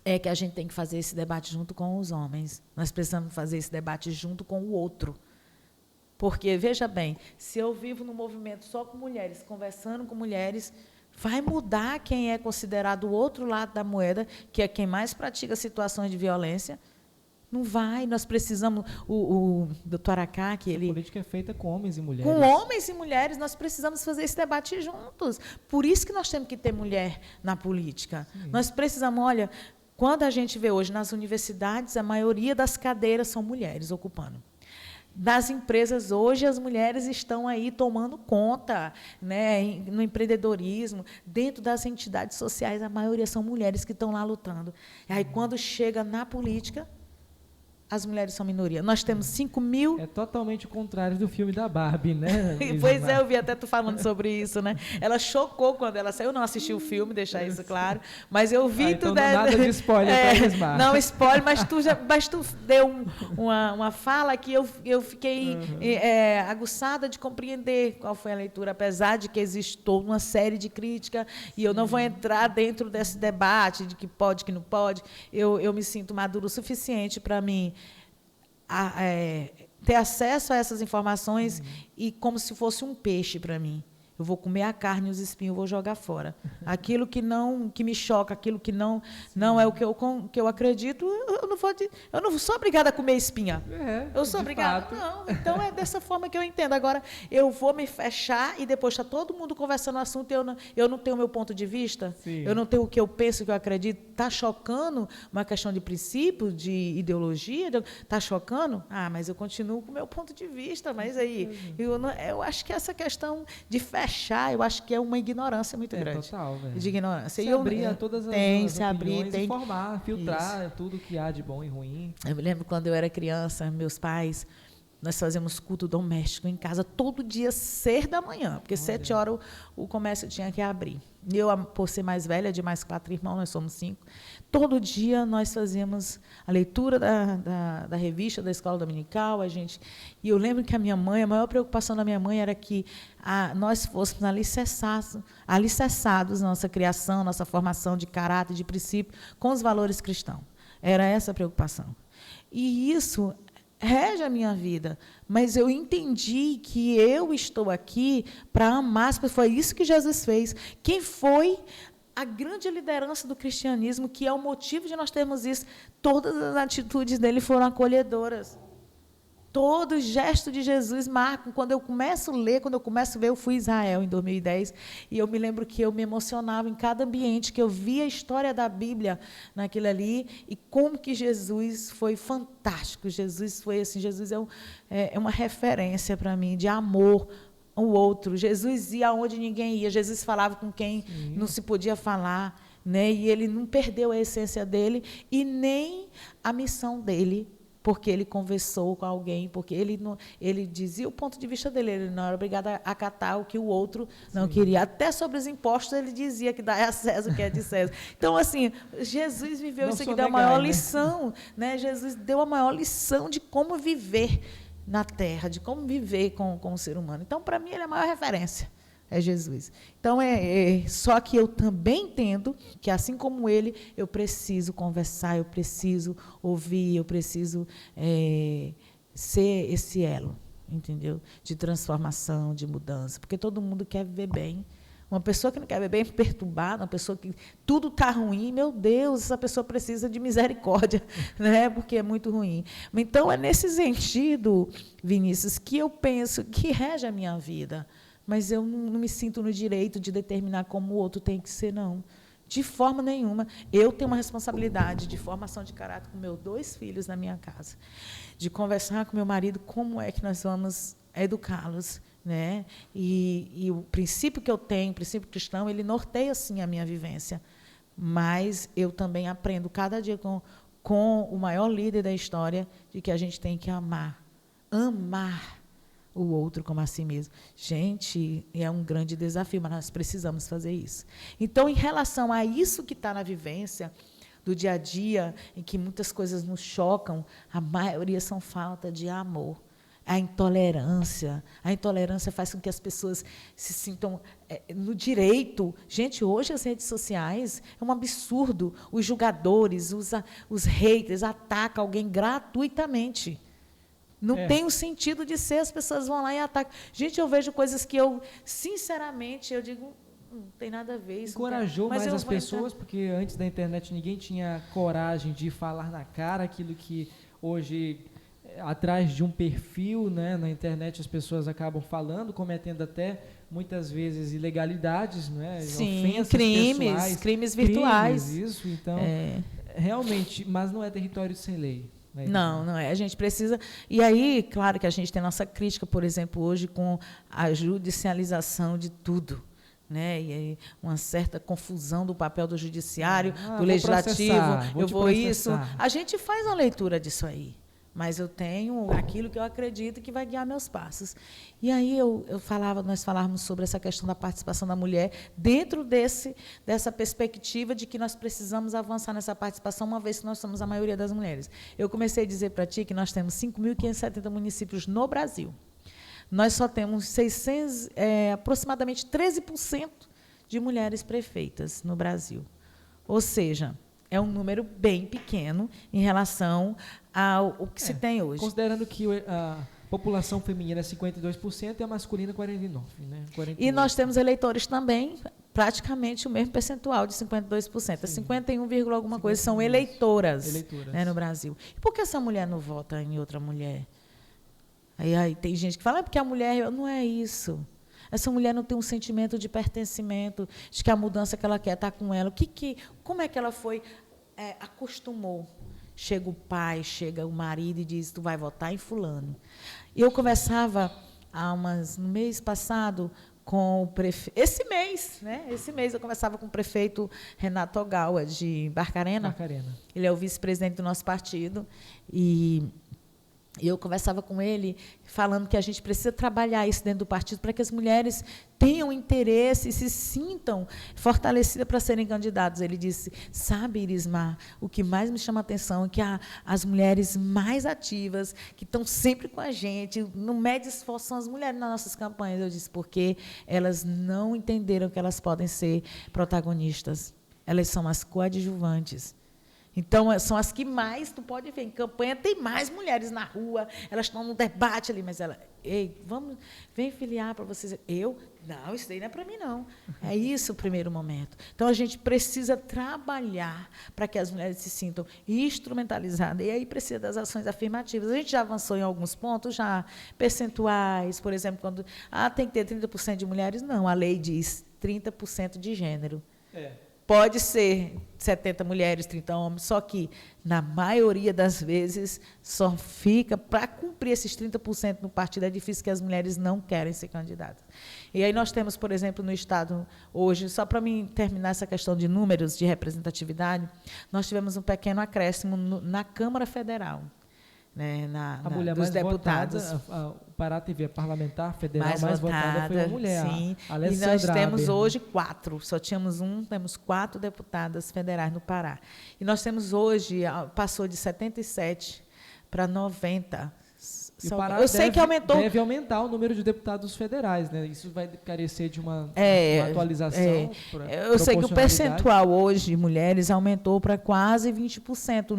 é que a gente tem que fazer esse debate junto com os homens. Nós precisamos fazer esse debate junto com o outro. Porque, veja bem, se eu vivo num movimento só com mulheres, conversando com mulheres, vai mudar quem é considerado o outro lado da moeda, que é quem mais pratica situações de violência. Não vai, nós precisamos, o doutor Aracá, que ele... A política é feita com homens e mulheres. Com homens e mulheres, nós precisamos fazer esse debate juntos. Por isso que nós temos que ter mulher na política. Sim. Nós precisamos, olha, quando a gente vê hoje nas universidades, a maioria das cadeiras são mulheres ocupando. Das empresas, hoje, as mulheres estão aí tomando conta, né, no empreendedorismo, dentro das entidades sociais, a maioria são mulheres que estão lá lutando. Aí, quando chega na política, as mulheres são minoria. Nós temos 5.000... É totalmente o contrário do filme da Barbie, né? Pois é, eu vi até tu falando sobre isso, né? Ela chocou quando ela saiu. Eu não assisti o filme, deixar isso claro, mas eu vi... Então nada de spoiler, não spoiler, mas tu deu uma fala que eu fiquei aguçada de compreender qual foi a leitura, apesar de que existe toda uma série de críticas, e eu não vou entrar dentro desse debate de que pode, que não pode. Eu me sinto maduro o suficiente para mim ter acesso a essas informações e como se fosse um peixe para mim. Eu vou comer a carne e os espinhos, eu vou jogar fora. Aquilo que me choca, aquilo que não é o que eu acredito, eu não sou obrigada a comer espinha. Eu sou obrigada. Fato. Não. Então, é dessa forma que eu entendo. Agora, eu vou me fechar e depois está todo mundo conversando o assunto e eu não tenho o meu ponto de vista, Sim. Eu não tenho o que eu penso, o que eu acredito. Está chocando uma questão de princípio, de ideologia? Está chocando? Mas eu continuo com o meu ponto de vista. Mas aí, eu acho que essa questão de fechar, eu acho que é uma ignorância muito grande. Total, velho. De ignorância. Se abrir todas as opiniões, tem informar, filtrar tudo que há de bom e ruim. Eu me lembro quando eu era criança, meus pais, nós fazíamos culto doméstico em casa todo dia, 6 da manhã, porque 7 horas o comércio tinha que abrir. E eu, por ser mais velha, de mais 4 irmãos, nós somos 5, todo dia nós fazíamos a leitura da revista da escola dominical, e eu lembro que a maior preocupação da minha mãe era que nós fôssemos alicerçados na nossa criação, nossa formação de caráter, de princípio, com os valores cristãos. Era essa a preocupação. E isso rege a minha vida, mas eu entendi que eu estou aqui para amar, foi isso que Jesus fez. Quem foi a grande liderança do cristianismo, que é o motivo de nós termos isso? Todas as atitudes dele foram acolhedoras. Todo gesto de Jesus marca. Quando eu começo a ler, quando eu começo a ver, eu fui a Israel em 2010, e eu me lembro que eu me emocionava em cada ambiente, que eu via a história da Bíblia naquilo ali, e como que Jesus foi fantástico. Jesus foi assim, Jesus é uma referência para mim, de amor ao outro. Jesus ia onde ninguém ia, Jesus falava com quem não se podia falar, né? E ele não perdeu a essência dele, e nem a missão dele, porque ele conversou com alguém, porque ele dizia o ponto de vista dele, ele não era obrigado a acatar o que o outro não queria. Até sobre os impostos ele dizia que dá a César o que é de César. Então, assim, Jesus viveu isso aqui, deu a maior lição, né? Jesus deu a maior lição de como viver na Terra, de como viver com o ser humano. Então, para mim, ele é a maior referência. É Jesus. Então, só que eu também entendo que, assim como ele, eu preciso conversar, eu preciso ouvir, eu preciso ser esse elo, entendeu? De transformação, de mudança. Porque todo mundo quer viver bem. Uma pessoa que não quer viver bem, perturbada, uma pessoa que tudo está ruim, meu Deus, essa pessoa precisa de misericórdia, né? Porque é muito ruim. Então, é nesse sentido, Vinícius, que eu penso que rege a minha vida. Mas eu não me sinto no direito de determinar como o outro tem que ser, não. De forma nenhuma. Eu tenho uma responsabilidade de formação de caráter com meus 2 filhos na minha casa, de conversar com meu marido como é que nós vamos educá-los, né? E o princípio que eu tenho, o princípio cristão, ele norteia, sim, a minha vivência. Mas eu também aprendo cada dia com o maior líder da história de que a gente tem que amar o outro como a si mesmo. Gente, é um grande desafio, mas nós precisamos fazer isso. Então, em relação a isso que está na vivência do dia a dia, em que muitas coisas nos chocam, a maioria são falta de amor. A intolerância faz com que as pessoas se sintam no direito. Gente, hoje as redes sociais é um absurdo. Os julgadores, os haters atacam alguém gratuitamente. Não tem o sentido de ser, as pessoas vão lá e atacam. Gente, eu vejo coisas que eu, sinceramente, eu digo, não tem nada a ver isso. Encorajou mais as pessoas, porque antes da internet ninguém tinha coragem de falar na cara aquilo que hoje, atrás de um perfil, né, na internet as pessoas acabam falando, cometendo até, muitas vezes, ilegalidades, né, ofensas pessoais, crimes virtuais. Isso, então, realmente, mas não é território sem lei. Não é. A gente precisa... E aí, claro que a gente tem nossa crítica, por exemplo, hoje com a judicialização de tudo, né? E aí uma certa confusão do papel do judiciário, do legislativo. A gente faz uma leitura disso aí. Mas eu tenho aquilo que eu acredito que vai guiar meus passos. E aí nós falávamos sobre essa questão da participação da mulher dentro dessa perspectiva de que nós precisamos avançar nessa participação, uma vez que nós somos a maioria das mulheres. Eu comecei a dizer para ti que nós temos 5.570 municípios no Brasil. Nós só temos aproximadamente 13% de mulheres prefeitas no Brasil. Ou seja, é um número bem pequeno em relação ao que se tem hoje. Considerando que a população feminina é 52% e a masculina 49%. Né? 48%. E nós temos eleitores também, praticamente o mesmo percentual de 52%. 51, alguma coisa são eleitoras. Né, no Brasil. E por que essa mulher não vota em outra mulher? Aí tem gente que fala, porque a mulher... Não é isso. Essa mulher não tem um sentimento de pertencimento, de que a mudança que ela quer está com ela. Como é que ela acostumou? Chega o pai, chega o marido e diz, tu vai votar em fulano. E eu conversava no mês passado com o prefeito... Esse mês eu conversava com o prefeito Renato Ogawa, de Barcarena. Ele é o vice-presidente do nosso partido. E eu conversava com ele, falando que a gente precisa trabalhar isso dentro do partido para que as mulheres tenham interesse e se sintam fortalecidas para serem candidatos. Ele disse, sabe, Irismar, o que mais me chama a atenção é que as mulheres mais ativas, que estão sempre com a gente, não mede esforço, são as mulheres nas nossas campanhas. Eu disse, porque elas não entenderam que elas podem ser protagonistas. Elas são as coadjuvantes. Então, são as que mais, tu pode ver, em campanha tem mais mulheres na rua, elas estão no debate ali, mas vem filiar para vocês. Não, isso daí não é para mim, não. É isso o primeiro momento. Então, a gente precisa trabalhar para que as mulheres se sintam instrumentalizadas, e aí precisa das ações afirmativas. A gente já avançou em alguns pontos, já percentuais, por exemplo, quando tem que ter 30% de mulheres, não, a lei diz 30% de gênero. Pode ser 70 mulheres, 30 homens, só que, na maioria das vezes, só fica, para cumprir esses 30% no partido, é difícil, que as mulheres não querem ser candidatas. E aí nós temos, por exemplo, no Estado, hoje, só para mim terminar essa questão de números, de representatividade, nós tivemos um pequeno acréscimo na Câmara Federal. né, A mulher dos mais deputados. votada, o Pará TV parlamentar federal Mais votada foi uma mulher, sim. a E Alessandra nós temos Aber, hoje 4, só tínhamos temos 4 deputadas federais no Pará. E nós temos hoje, passou de 77 para 90. E o Pará eu sei que aumentou. Deve aumentar o número de deputados federais, né? Isso vai carecer de uma atualização. Eu sei que o percentual hoje de mulheres aumentou para quase 20%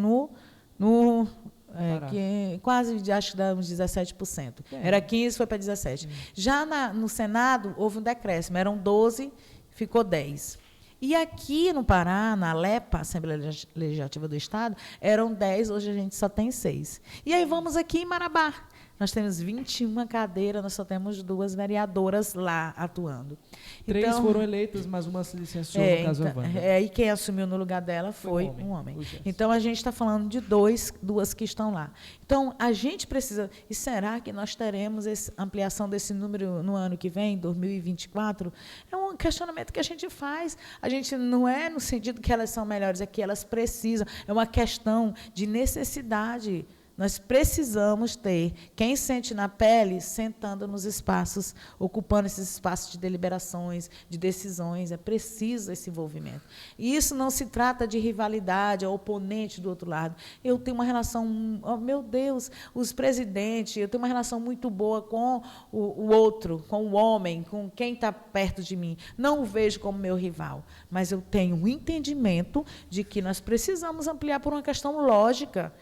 quase, acho que dá uns 17%. Era 15%, foi para 17%. Já no Senado, houve um decréscimo. Eram 12%, ficou 10%. E aqui no Pará, na ALEPA, Assembleia Legislativa do Estado, eram 10%, hoje a gente só tem 6%. E aí vamos aqui em Marabá. Nós temos 21 cadeiras, nós só temos 2 vereadoras lá atuando. 3 foram eleitas, mas uma se licenciou, no caso a Wanda. E quem assumiu no lugar dela foi um homem. Então, a gente está falando de 2 que estão lá. Então, a gente precisa... E será que nós teremos ampliação desse número no ano que vem, 2024? É um questionamento que a gente faz. A gente não é no sentido que elas são melhores, é que elas precisam. É uma questão de necessidade. Nós precisamos ter quem sente na pele, sentando nos espaços, ocupando esses espaços de deliberações, de decisões. É preciso esse envolvimento. E isso não se trata de rivalidade, oponente do outro lado. Eu tenho uma relação, oh, meu Deus, os presidentes, eu tenho uma relação muito boa com o outro, com o homem, com quem está perto de mim. Não o vejo como meu rival, mas eu tenho um entendimento de que nós precisamos ampliar por uma questão lógica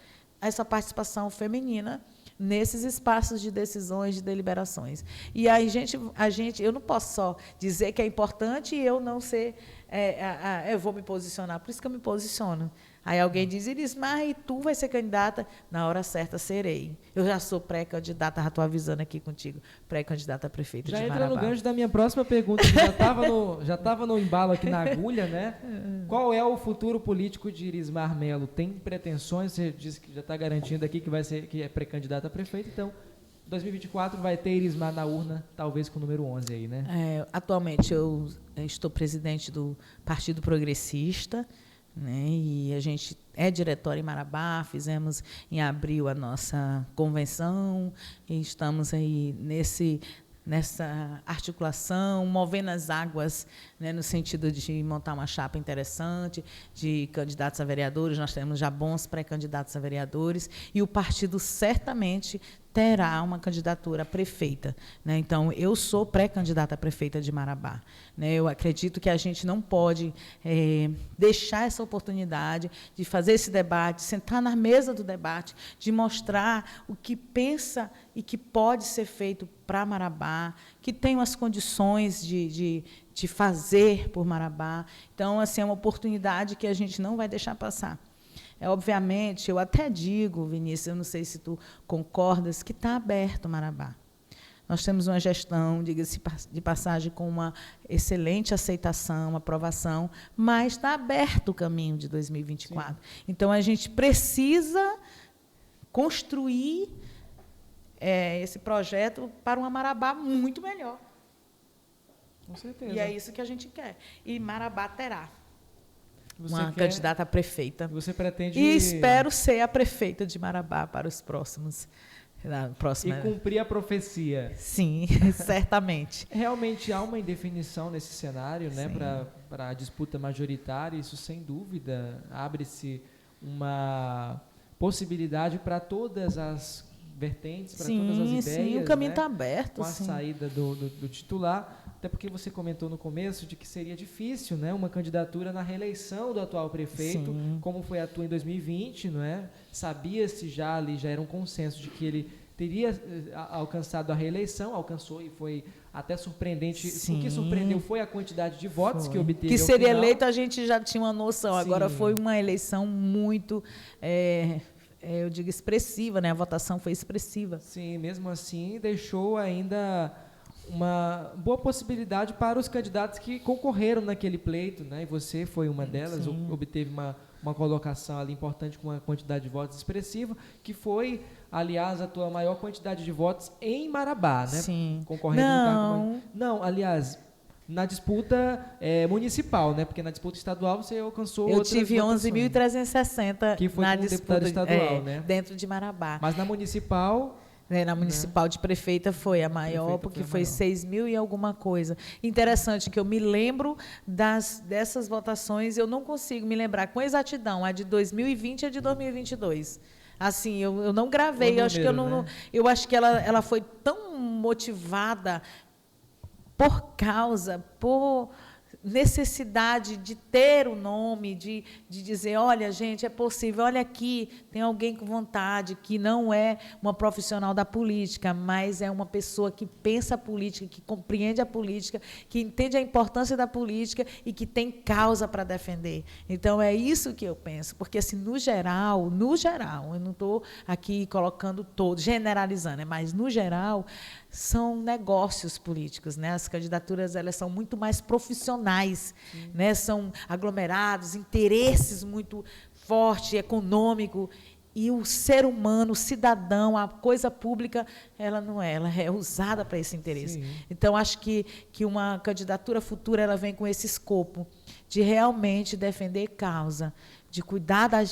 essa participação feminina nesses espaços de decisões, de deliberações. E aí eu não posso só dizer que é importante e eu não ser, eu vou me posicionar, por isso que eu me posiciono. Aí alguém diz, Irismar, e tu vai ser candidata? Na hora certa serei. Eu já sou pré-candidata, já estou avisando aqui contigo, pré-candidata a prefeita de Marabá. Já entra no gancho da minha próxima pergunta, que já estava no embalo aqui na agulha, né? Qual é o futuro político de Irismar Melo? Tem pretensões? Você disse que já está garantindo aqui que é pré-candidata a prefeita, então 2024 vai ter Irismar na urna, talvez com o número 11 aí, né? Atualmente eu estou presidente do Partido Progressista, né? E a gente é diretório em Marabá, fizemos em abril a nossa convenção e estamos aí nessa articulação, movendo as águas, né, no sentido de montar uma chapa interessante de candidatos a vereadores. Nós temos já bons pré-candidatos a vereadores e o partido certamente terá uma candidatura a prefeita, né? Então, eu sou pré-candidata a prefeita de Marabá, né? Eu acredito que a gente não pode deixar essa oportunidade de fazer esse debate, sentar na mesa do debate, de mostrar o que pensa e que pode ser feito para Marabá, que tem as condições de fazer por Marabá. Então, assim, é uma oportunidade que a gente não vai deixar passar. Obviamente, eu até digo, Vinícius, eu não sei se tu concordas, que está aberto Marabá. Nós temos uma gestão, diga-se de passagem, com uma excelente aceitação, aprovação, mas está aberto o caminho de 2024. Sim. Então, a gente precisa construir esse projeto para uma Marabá muito melhor. Com certeza. E é isso que a gente quer. E Marabá terá uma candidata a prefeita. Você pretende... E espero ser a prefeita de Marabá para os próximos... E cumprir a profecia. Sim, certamente. Realmente há uma indefinição nesse cenário, né, para a disputa majoritária. Isso, sem dúvida, abre-se uma possibilidade para todas as vertentes, para todas as ideias. Sim, o caminho está aberto. Com a saída do titular. Até porque você comentou no começo de que seria difícil, né, uma candidatura na reeleição do atual prefeito, como foi a tua em 2020, não é? Sabia-se já ali, já era um consenso de que ele teria alcançado a reeleição, alcançou e foi até surpreendente. Sim. O que surpreendeu foi a quantidade de votos que obteve. Que seria eleito, a gente já tinha uma noção. Sim. Agora foi uma eleição muito... eu digo expressiva, né? A votação foi expressiva. Sim, mesmo assim deixou ainda uma boa possibilidade para os candidatos que concorreram naquele pleito, né? E você foi uma delas, obteve uma colocação ali importante com uma quantidade de votos expressiva, que foi, aliás, a tua maior quantidade de votos em Marabá, né? Sim. Concorrendo no cargo. Não, aliás, na disputa municipal, né? Porque na disputa estadual você alcançou Eu outras tive votações, 11.360 que foi na como disputa deputada estadual, né? dentro de Marabá. Mas na municipal... Na municipal de prefeita foi a maior, porque foi 6.000 e alguma coisa. Interessante que eu me lembro dessas votações, eu não consigo me lembrar com exatidão, a de 2020 e a de 2022. Assim, eu não gravei, número, eu acho que eu acho que ela foi tão motivada por necessidade de ter o nome, de dizer, olha, gente, é possível, olha aqui, tem alguém com vontade, que não é uma profissional da política, mas é uma pessoa que pensa a política, que compreende a política, que entende a importância da política e que tem causa para defender. Então, é isso que eu penso, porque, assim, no geral, eu não estou aqui colocando todo, generalizando, mas, no geral, são negócios políticos, né? As candidaturas, elas são muito mais profissionais, né? São aglomerados, interesses muito fortes, econômico, e o ser humano, o cidadão, a coisa pública, ela não é, ela é usada para esse interesse. Sim. Então, acho que uma candidatura futura, ela vem com esse escopo de realmente defender causa, de cuidar da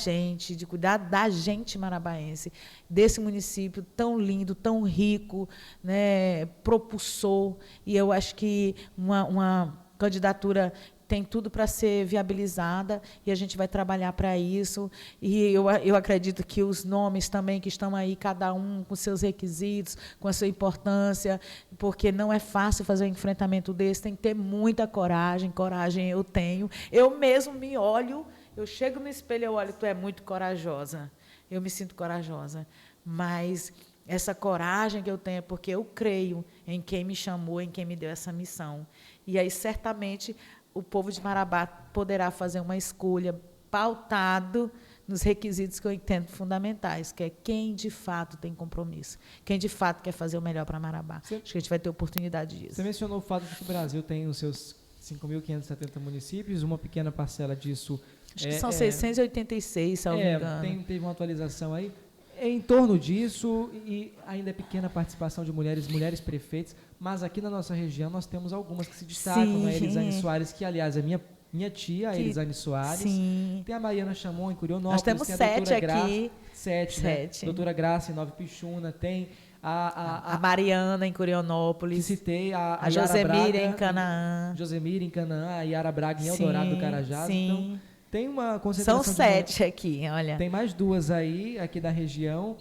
gente marabaense, desse município tão lindo, tão rico, né, propulsor. E eu acho que uma candidatura tem tudo para ser viabilizada e a gente vai trabalhar para isso. E eu acredito que os nomes também que estão aí, cada um com seus requisitos, com a sua importância, porque não é fácil fazer um enfrentamento desse, tem que ter muita coragem. Coragem eu tenho. Eu mesmo me olho, eu chego no espelho, eu olho, tu é muito corajosa. Eu me sinto corajosa. Mas essa coragem que eu tenho é porque eu creio em quem me chamou, em quem me deu essa missão. E aí, certamente, o povo de Marabá poderá fazer uma escolha pautado nos requisitos que eu entendo fundamentais, que é quem, de fato, tem compromisso, quem, de fato, quer fazer o melhor para Marabá. Acho que a gente vai ter oportunidade disso. Você mencionou o fato de que o Brasil tem os seus 5.570 municípios, uma pequena parcela disso... Acho que são 686, se eu não me engano. Teve uma atualização aí. Em torno disso, e ainda é pequena a participação de mulheres prefeitas, mas aqui na nossa região nós temos algumas que se destacam, né? A Elisane Soares, que, aliás, é minha tia, a Elisane Soares. Sim. Tem a Mariana Chamon, em Curionópolis. Nós temos tem a 7 aqui. Sete. Né? Doutora Graça, em Nova Pixuna. Tem a Mariana, em Curionópolis. Que citei. A Josemira, em Canaã. Josemira, em Canaã. A Yara Braga, em Eldorado do Carajás. Sim. Então, tem uma concentração. São 7 aqui, olha. Tem mais 2 aí, aqui da região.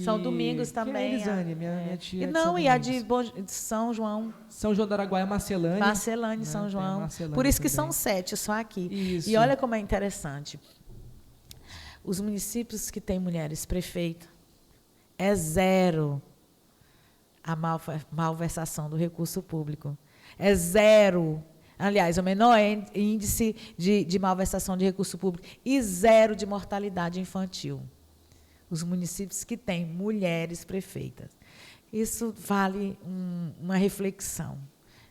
São Domingos também. Que é a Elisane, minha tia. Não, e a de São João. São João do Araguaia, Marcelane. Marcelane, São João. Por isso que também. São 7 só aqui. Isso. E olha como é interessante. Os municípios que têm mulheres prefeito, é 0 a malversação do recurso público. É 0. Aliás, o menor índice de malversação de recurso público e 0 de mortalidade infantil. Os municípios que têm mulheres prefeitas. Isso vale uma reflexão,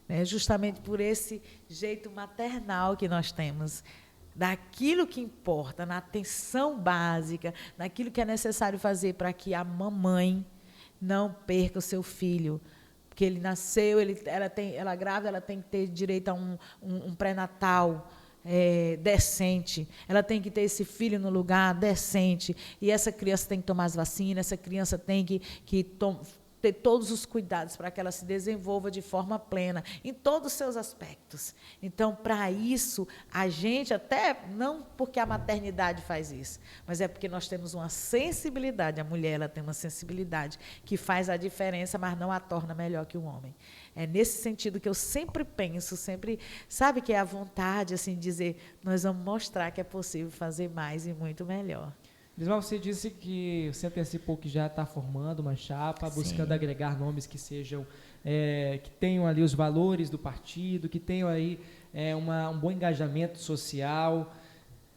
né? Justamente por esse jeito maternal que nós temos, daquilo que importa, na atenção básica, naquilo que é necessário fazer para que a mamãe não perca o seu filho, porque ele nasceu, ela grávida, ela tem que ter direito a um pré-natal decente, ela tem que ter esse filho no lugar decente, e essa criança tem que tomar as vacinas, essa criança tem que ter todos os cuidados para que ela se desenvolva de forma plena, em todos os seus aspectos. Então, para isso, a gente, até não porque a maternidade faz isso, mas é porque nós temos uma sensibilidade, a mulher ela tem uma sensibilidade que faz a diferença, mas não a torna melhor que o homem. É nesse sentido que eu sempre penso, sabe, que é a vontade, assim, de dizer, nós vamos mostrar que é possível fazer mais e muito melhor. Lismar, você disse que você antecipou que já está formando uma chapa, buscando agregar nomes que sejam, que tenham ali os valores do partido, que tenham aí um bom engajamento social.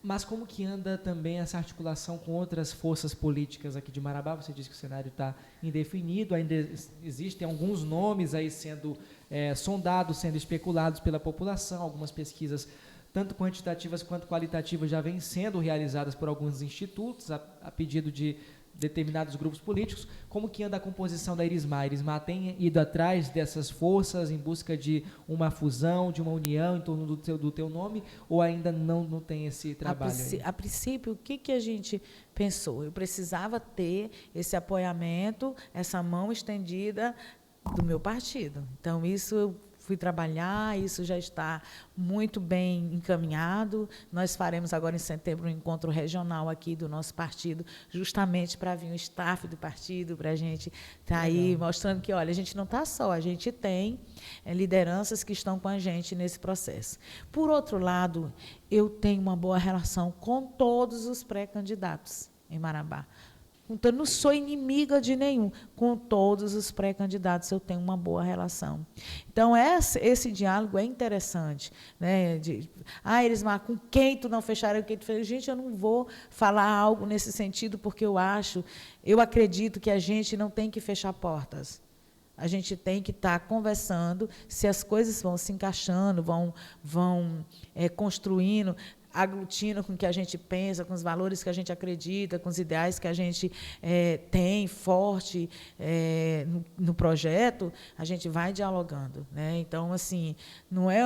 Mas como que anda também essa articulação com outras forças políticas aqui de Marabá? Você disse que o cenário está indefinido, ainda existem alguns nomes aí sendo sondados, sendo especulados pela população, algumas pesquisas tanto quantitativas quanto qualitativas já vêm sendo realizadas por alguns institutos, a pedido de determinados grupos políticos. Como que anda a composição da Irismar? A Irismar tem ido atrás dessas forças em busca de uma fusão, de uma união em torno do teu nome, ou ainda não tem esse trabalho? A princípio, o que a gente pensou? Eu precisava ter esse apoiamento, essa mão estendida do meu partido. Então, isso eu fui trabalhar, isso já está muito bem encaminhado. Nós faremos agora em setembro um encontro regional aqui do nosso partido, justamente para vir o staff do partido, para a gente estar aí mostrando que, olha, a gente não está só, a gente tem lideranças que estão com a gente nesse processo. Por outro lado, eu tenho uma boa relação com todos os pré-candidatos em Marabá. Então, eu não sou inimiga de nenhum. Com todos os pré-candidatos, eu tenho uma boa relação. Então, esse diálogo é interessante. Né? Irismar, com quem tu não fecharia? Gente, eu não vou falar algo nesse sentido, porque eu acredito que a gente não tem que fechar portas. A gente tem que estar conversando, se as coisas vão se encaixando, vão construindo, aglutina com o que a gente pensa, com os valores que a gente acredita, com os ideais que a gente tem forte no projeto, a gente vai dialogando. Né? Então, assim, não é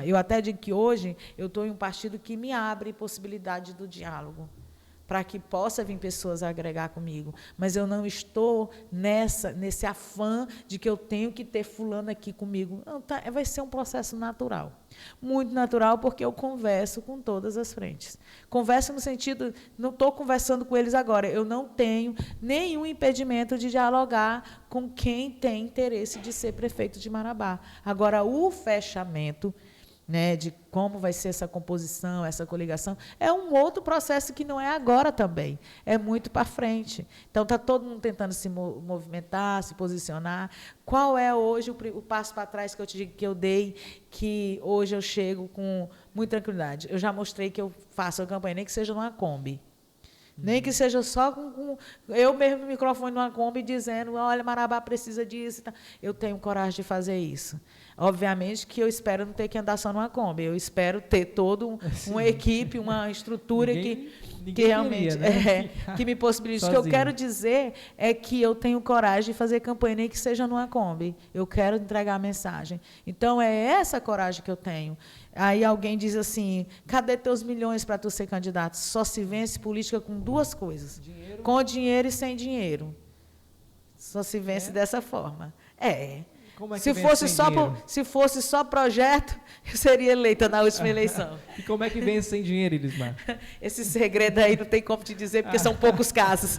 eu até digo que hoje eu estou em um partido que me abre possibilidade do diálogo, para que possa vir pessoas a agregar comigo. Mas eu não estou nesse afã de que eu tenho que ter fulano aqui comigo. Não, vai ser um processo natural. Muito natural, porque eu converso com todas as frentes. Converso no sentido, não estou conversando com eles agora, eu não tenho nenhum impedimento de dialogar com quem tem interesse de ser prefeito de Marabá. Agora, o fechamento, né, de como vai ser essa composição, essa coligação, é um outro processo que não é agora também, é muito para frente. Então, está todo mundo tentando se movimentar, se posicionar. Qual é hoje o passo para trás que eu te digo que eu dei, que hoje eu chego com muita tranquilidade? Eu já mostrei que eu faço a campanha, nem que seja numa Kombi. Nem que seja só com eu mesmo no microfone numa Kombi dizendo, olha, Marabá precisa disso. Tá. Eu tenho coragem de fazer isso. Obviamente que eu espero não ter que andar só numa Kombi. Eu espero ter toda uma equipe, uma estrutura que realmente queria, né? que me possibilite. O que eu quero dizer é que eu tenho coragem de fazer campanha, nem que seja numa Kombi. Eu quero entregar a mensagem. Então, é essa coragem que eu tenho. Aí alguém diz assim, cadê teus milhões para tu ser candidato? Só se vence política com duas coisas. Dinheiro. Com dinheiro e sem dinheiro. Só se vence dessa forma. Como é que se fosse só projeto, eu seria eleita na última eleição. E como é que vence sem dinheiro, Irismar? Esse segredo aí não tem como te dizer, porque são poucos casos.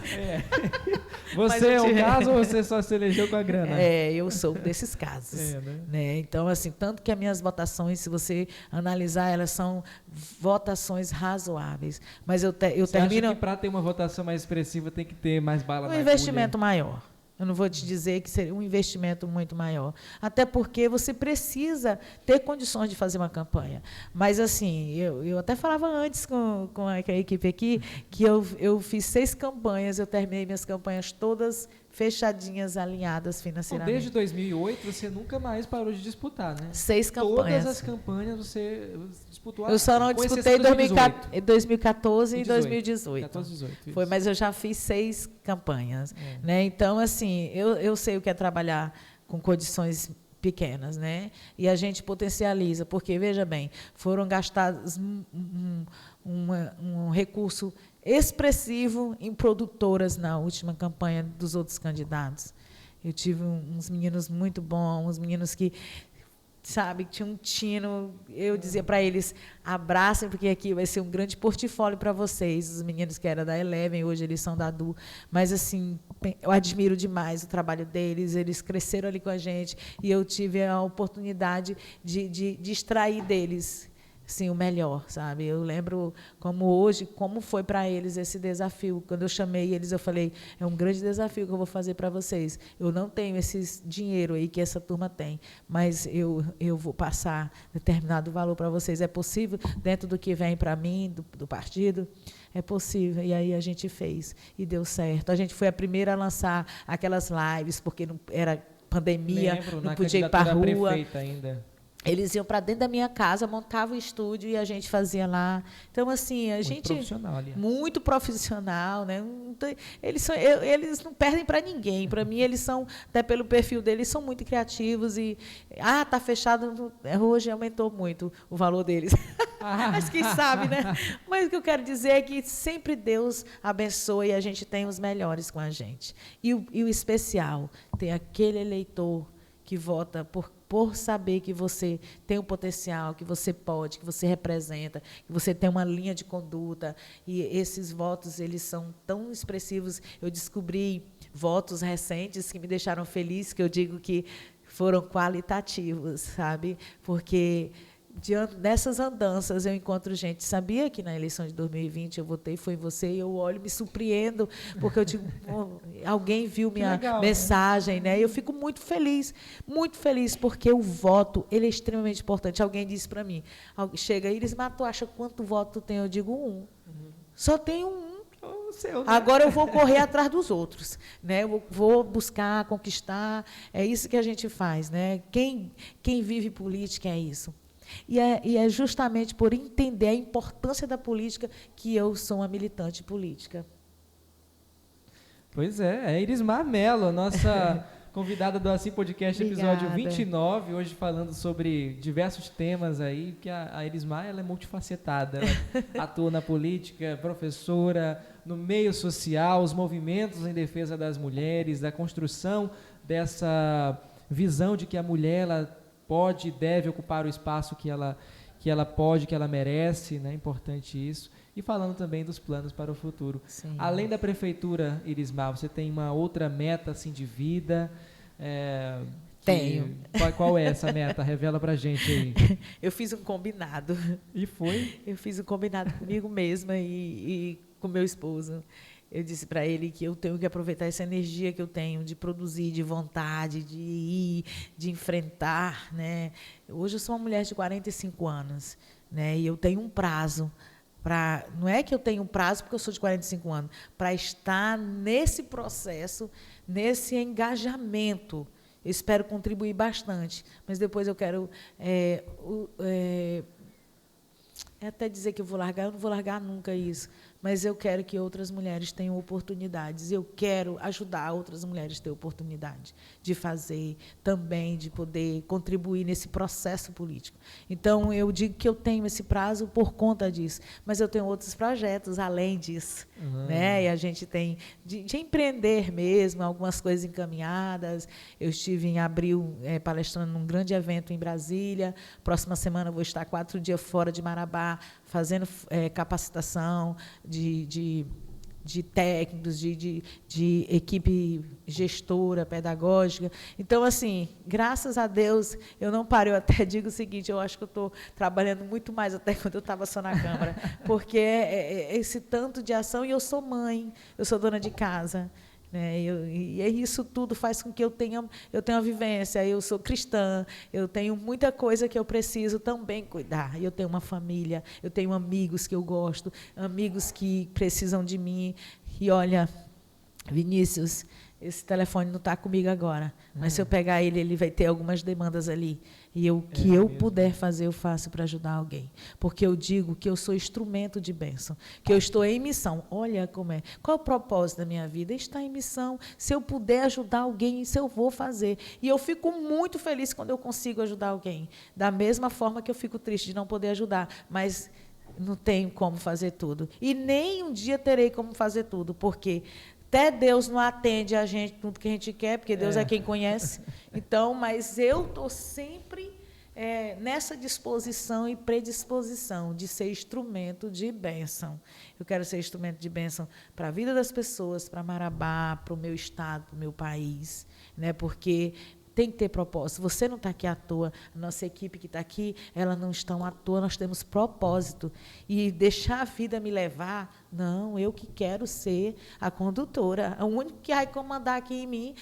Você é um caso ou você só se elegeu com a grana? Eu sou desses casos. Né? Então, assim, tanto que as minhas votações, se você analisar, elas são votações razoáveis. Mas eu termino... Acha que para ter uma votação mais expressiva tem que ter mais bala na agulha? Um investimento maior. Eu não vou te dizer que seria um investimento muito maior. Até porque você precisa ter condições de fazer uma campanha. Mas, assim, eu até falava antes com a equipe aqui que eu fiz 6 campanhas, eu terminei minhas campanhas todas fechadinhas, alinhadas financeiramente. Desde 2008, você nunca mais parou de disputar, né? 6 campanhas. Todas as campanhas você disputou. Eu só não disputei em 2014 e 2018. 14, 18, foi, mas eu já fiz 6 campanhas. Né? Então, assim, eu sei o que é trabalhar com condições pequenas, né? E a gente potencializa, porque, veja bem, foram gastados um recurso expressivo em produtoras na última campanha dos outros candidatos. Eu tive uns meninos muito bons, uns meninos que, sabe, tinham um tino. Eu dizia para eles, abracem, porque aqui vai ser um grande portfólio para vocês. Os meninos que eram da Eleven, hoje eles são da Du. Mas, assim, eu admiro demais o trabalho deles, eles cresceram ali com a gente, e eu tive a oportunidade de extrair deles, sim, o melhor, sabe? Eu lembro como foi para eles esse desafio. Quando eu chamei eles, eu falei, é um grande desafio que eu vou fazer para vocês. Eu não tenho esse dinheiro aí que essa turma tem, mas eu vou passar determinado valor para vocês. É possível, dentro do que vem para mim, do partido? É possível. E aí a gente fez, e deu certo. A gente foi a primeira a lançar aquelas lives, porque não era pandemia, não podia ir para a rua. Ainda. Eles iam para dentro da minha casa, montavam o estúdio e a gente fazia lá. Então, assim, Muito profissional, aliás. Muito profissional, né? Eles não perdem para ninguém. Para mim, eles são, até pelo perfil deles, são muito criativos e tá fechado. Hoje aumentou muito o valor deles. Mas quem sabe, né? Mas o que eu quero dizer é que sempre Deus abençoa e a gente tem os melhores com a gente. E o especial, tem aquele eleitor que vota por saber que você tem um potencial, que você pode, que você representa, que você tem uma linha de conduta. E esses votos, eles são tão expressivos. Eu descobri votos recentes que me deixaram feliz, que eu digo que foram qualitativos, sabe? Porque diante dessas andanças eu encontro gente. Sabia que na eleição de 2020 eu votei, foi em você, e eu olho, me surpreendo, porque eu digo, alguém viu minha mensagem, né? Eu fico muito feliz, porque o voto, ele é extremamente importante. Alguém disse para mim, chega, Iris, mas tu acha quanto voto tu tem? Eu digo, 1. Só tenho 1. Seu, né? Agora eu vou correr atrás dos outros, né? Eu vou buscar, conquistar. É isso que a gente faz, né? Quem vive política é isso. E é justamente por entender a importância da política que eu sou uma militante política. Pois é Irismar Mello, nossa convidada do Assim Podcast, episódio 29, hoje falando sobre diversos temas aí, que a Irismar, ela é multifacetada, ela atua na política, professora, no meio social, os movimentos em defesa das mulheres, da construção dessa visão de que a mulher, ela pode e deve ocupar o espaço que ela pode, que ela merece, né? Importante isso. E falando também dos planos para o futuro. Sim. Além da prefeitura, Irismar, você tem uma outra meta assim, de vida? Tenho. Qual é essa meta? Revela pra gente aí. Eu fiz um combinado. E foi? Eu fiz um combinado comigo mesma e com meu esposo. Eu disse para ele que eu tenho que aproveitar essa energia que eu tenho de produzir, de vontade, de ir, de enfrentar, né? Hoje eu sou uma mulher de 45 anos, né? E eu tenho um prazo para... Não é que eu tenho um prazo porque eu sou de 45 anos, para estar nesse processo, nesse engajamento. Eu espero contribuir bastante, mas depois eu quero... até dizer que eu não vou largar nunca isso, mas eu quero que outras mulheres tenham oportunidades. Eu quero ajudar outras mulheres a ter oportunidade de fazer também, de poder contribuir nesse processo político. Então, eu digo que eu tenho esse prazo por conta disso, mas eu tenho outros projetos além disso. Né? E a gente tem de empreender mesmo, algumas coisas encaminhadas. Eu estive em abril palestrando num grande evento em Brasília. Próxima semana eu vou estar 4 dias fora de Marabá, fazendo capacitação de técnicos, de equipe gestora, pedagógica. Então, assim, graças a Deus, eu não paro. Eu até digo o seguinte, eu acho que eu estou trabalhando muito mais até quando eu estava só na Câmara, porque é esse tanto de ação, e eu sou mãe, eu sou dona de casa. Né? E isso tudo faz com que eu tenha uma vivência. Eu sou cristã, eu tenho muita coisa que eu preciso também cuidar. Eu tenho uma família, eu tenho amigos que eu gosto, amigos que precisam de mim. E olha, Vinícius, esse telefone não está comigo agora, mas se eu pegar ele vai ter algumas demandas ali. E o que eu puder fazer, eu faço para ajudar alguém. Porque eu digo que eu sou instrumento de bênção, que eu estou em missão. Olha como é. Qual é o propósito da minha vida? Estar em missão. Se eu puder ajudar alguém, isso eu vou fazer. E eu fico muito feliz quando eu consigo ajudar alguém. Da mesma forma que eu fico triste de não poder ajudar. Mas não tenho como fazer tudo. E nem um dia terei como fazer tudo, porque... Até Deus não atende a gente tudo que a gente quer, porque Deus é quem conhece. Então, mas eu estou sempre nessa disposição e predisposição de ser instrumento de bênção. Eu quero ser instrumento de bênção para a vida das pessoas, para Marabá, para o meu estado, para o meu país, né? Porque tem que ter propósito. Você não está aqui à toa. A nossa equipe que está aqui, ela não está à toa. Nós temos propósito. E deixar a vida me levar, não, eu que quero ser a condutora. O único que vai comandar aqui em mim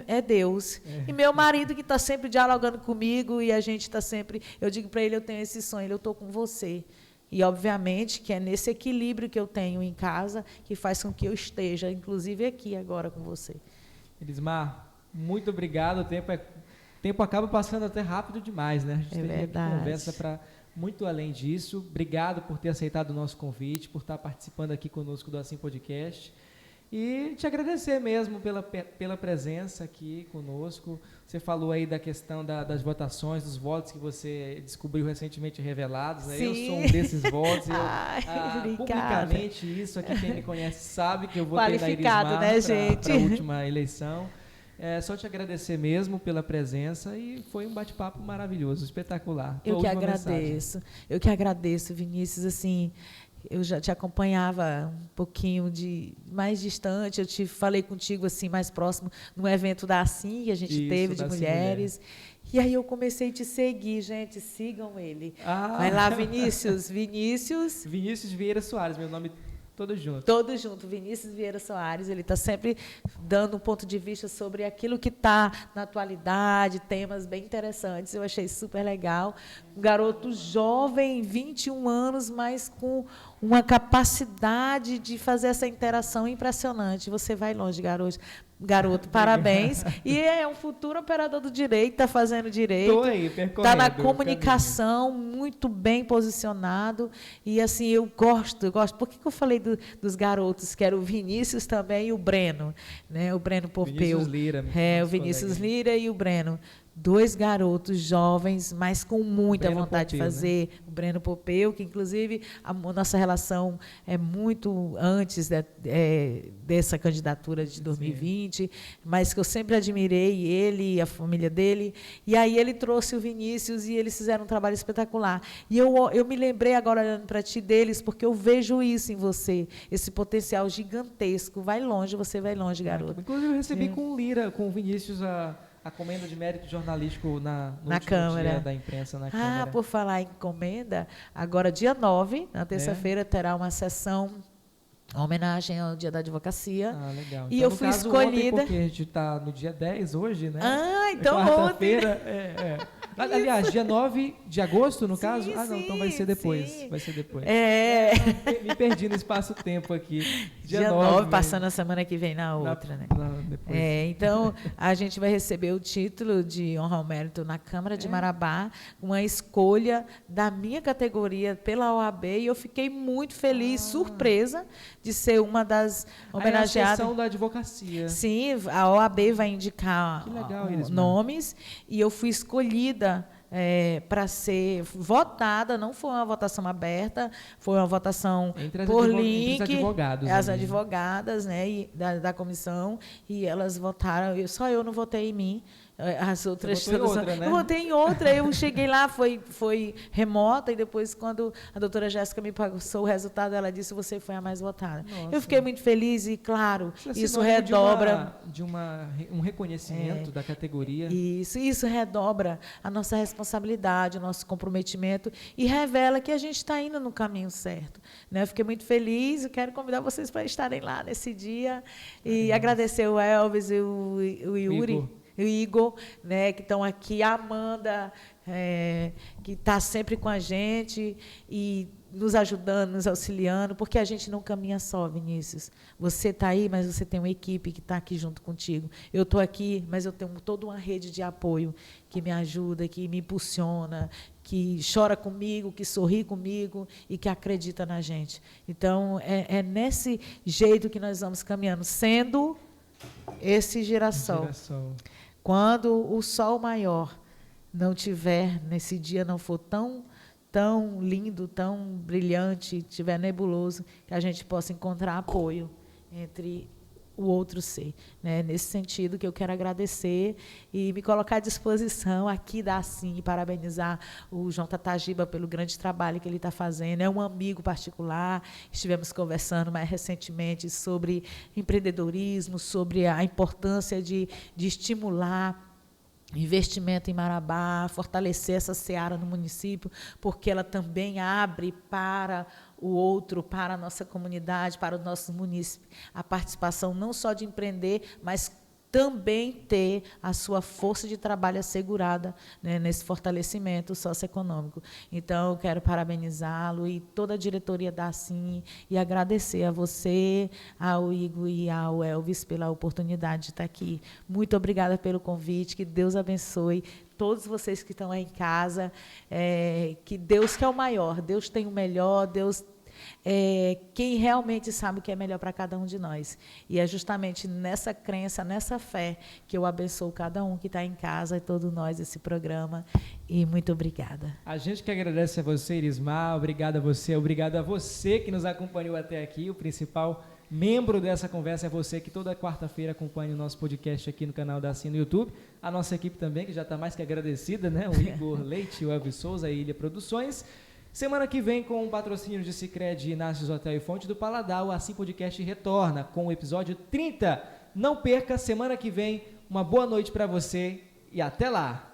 é Deus. E meu marido que está sempre dialogando comigo e a gente está sempre... Eu digo para ele, eu tenho esse sonho, eu estou com você. E, obviamente, que é nesse equilíbrio que eu tenho em casa que faz com que eu esteja, inclusive, aqui agora com você. Irismar, muito obrigado, o tempo tempo acaba passando até rápido demais, né? A gente teria verdade. conversa para muito além disso. Obrigado por ter aceitado o nosso convite, por estar participando aqui conosco do Assim Podcast. E te agradecer mesmo pela presença aqui conosco. Você falou aí da questão das votações, dos votos que você descobriu recentemente revelados. Né? Eu sou um desses votos. Publicamente, isso aqui quem me conhece sabe que eu votei na Iris Mar para a última eleição. Só te agradecer mesmo pela presença e foi um bate-papo maravilhoso, espetacular. Eu que agradeço. Eu que agradeço, Vinícius, assim, eu já te acompanhava um pouquinho mais distante, eu te falei contigo assim mais próximo num evento da Assim que a gente teve de mulheres. E aí eu comecei a te seguir, gente, sigam ele. Vai lá, Vinícius Vieira Soares, meu nome Todos juntos, Vinícius Vieira Soares, ele está sempre dando um ponto de vista sobre aquilo que está na atualidade, temas bem interessantes, eu achei super legal. Um garoto jovem, 21 anos, mas com uma capacidade de fazer essa interação impressionante. Você vai longe, garoto, parabéns. E é um futuro operador do direito, está fazendo direito. Está na comunicação, muito bem posicionado. E assim, eu gosto. Por que eu falei dos garotos, que era o Vinícius também e o Breno, né? O Breno Popeu. Vinícius Lira. O Vinícius Lira e o Breno. 2 garotos jovens, mas com muita vontade de fazer. Né? O Breno Popeu, que, inclusive, a nossa relação é muito antes dessa candidatura de 2020, Sim. mas que eu sempre admirei ele e a família dele. E aí ele trouxe o Vinícius e eles fizeram um trabalho espetacular. E eu me lembrei agora, olhando para ti, deles, porque eu vejo isso em você, esse potencial gigantesco. Você vai longe, garoto. Inclusive, eu recebi com o Lira, com o Vinícius, a comenda de mérito jornalístico no último Câmara. Dia da imprensa na Câmara. Por falar em comenda, agora dia 9, na terça-feira, terá uma sessão, uma homenagem ao Dia da Advocacia. Legal. E então, eu fui escolhida. Ontem, porque a gente está no dia 10 hoje, né? Então quarta-feira. Aliás, dia 9 de agosto, no caso? Não, então vai ser depois. Sim. Vai ser depois. Me perdi no espaço-tempo aqui. Dia 9, passando a semana que vem na outra, né? Depois. Então, a gente vai receber o título de honra ao mérito na Câmara de Marabá, uma escolha da minha categoria pela OAB, e eu fiquei muito feliz, surpresa, de ser uma das homenageadas. A sessão da advocacia. Sim, a OAB vai indicar nomes, e eu fui escolhida para ser votada. Não foi uma votação aberta, foi uma votação por link, as advogadas, né, da comissão, e elas votaram. Só eu não votei em mim. As outras né? Eu votei em outra. Eu cheguei lá, foi remota, e depois, quando a doutora Jéssica me passou o resultado, ela disse: você foi a mais votada. Nossa. Eu fiquei muito feliz e, claro, isso redobra um reconhecimento da categoria. Isso redobra a nossa responsabilidade, o nosso comprometimento, e revela que a gente está indo no caminho certo, né? Eu fiquei muito feliz e quero convidar vocês para estarem lá nesse dia e agradecer o Elvis e o Yuri. O Igor, né, que estão aqui, a Amanda, que está sempre com a gente e nos ajudando, nos auxiliando, porque a gente não caminha só, Vinícius. Você está aí, mas você tem uma equipe que está aqui junto contigo. Eu estou aqui, mas eu tenho toda uma rede de apoio que me ajuda, que me impulsiona, que chora comigo, que sorri comigo e que acredita na gente. Então, é nesse jeito que nós vamos caminhando, sendo esse girassol. Quando o sol maior não tiver, nesse dia não for tão lindo, tão brilhante, tiver nebuloso, que a gente possa encontrar apoio entre o outro ser, né? Nesse sentido que eu quero agradecer e me colocar à disposição aqui da Assim, parabenizar o João Tatagiba pelo grande trabalho que ele está fazendo. É um amigo particular, estivemos conversando mais recentemente sobre empreendedorismo, sobre a importância de estimular investimento em Marabá, fortalecer essa seara no município, porque ela também abre para o outro, para a nossa comunidade, para o nosso município, a participação não só de empreender, mas também ter a sua força de trabalho assegurada, né, nesse fortalecimento socioeconômico. Então, eu quero parabenizá-lo e toda a diretoria da Assim e agradecer a você, ao Igor e ao Elvis pela oportunidade de estar aqui. Muito obrigada pelo convite, que Deus abençoe todos vocês que estão aí em casa, que Deus que é o maior, Deus tem o melhor, Deus quem realmente sabe o que é melhor para cada um de nós. E é justamente nessa crença, nessa fé, que eu abençoo cada um que está em casa e todos nós, esse programa. E muito obrigada. A gente que agradece a você, Irismar, obrigado a você que nos acompanhou até aqui. O principal membro dessa conversa é você que toda quarta-feira acompanha o nosso podcast aqui no canal da Assim no YouTube. A nossa equipe também, que já está mais que agradecida, né? O Igor Leite, o Elvis Souza, a Ilha Produções. Semana que vem, com o patrocínio de Sicredi, Inácio Hotel e Fonte do Paladar, o Assim Podcast retorna com o episódio 30. Não perca, semana que vem. Uma boa noite para você e até lá!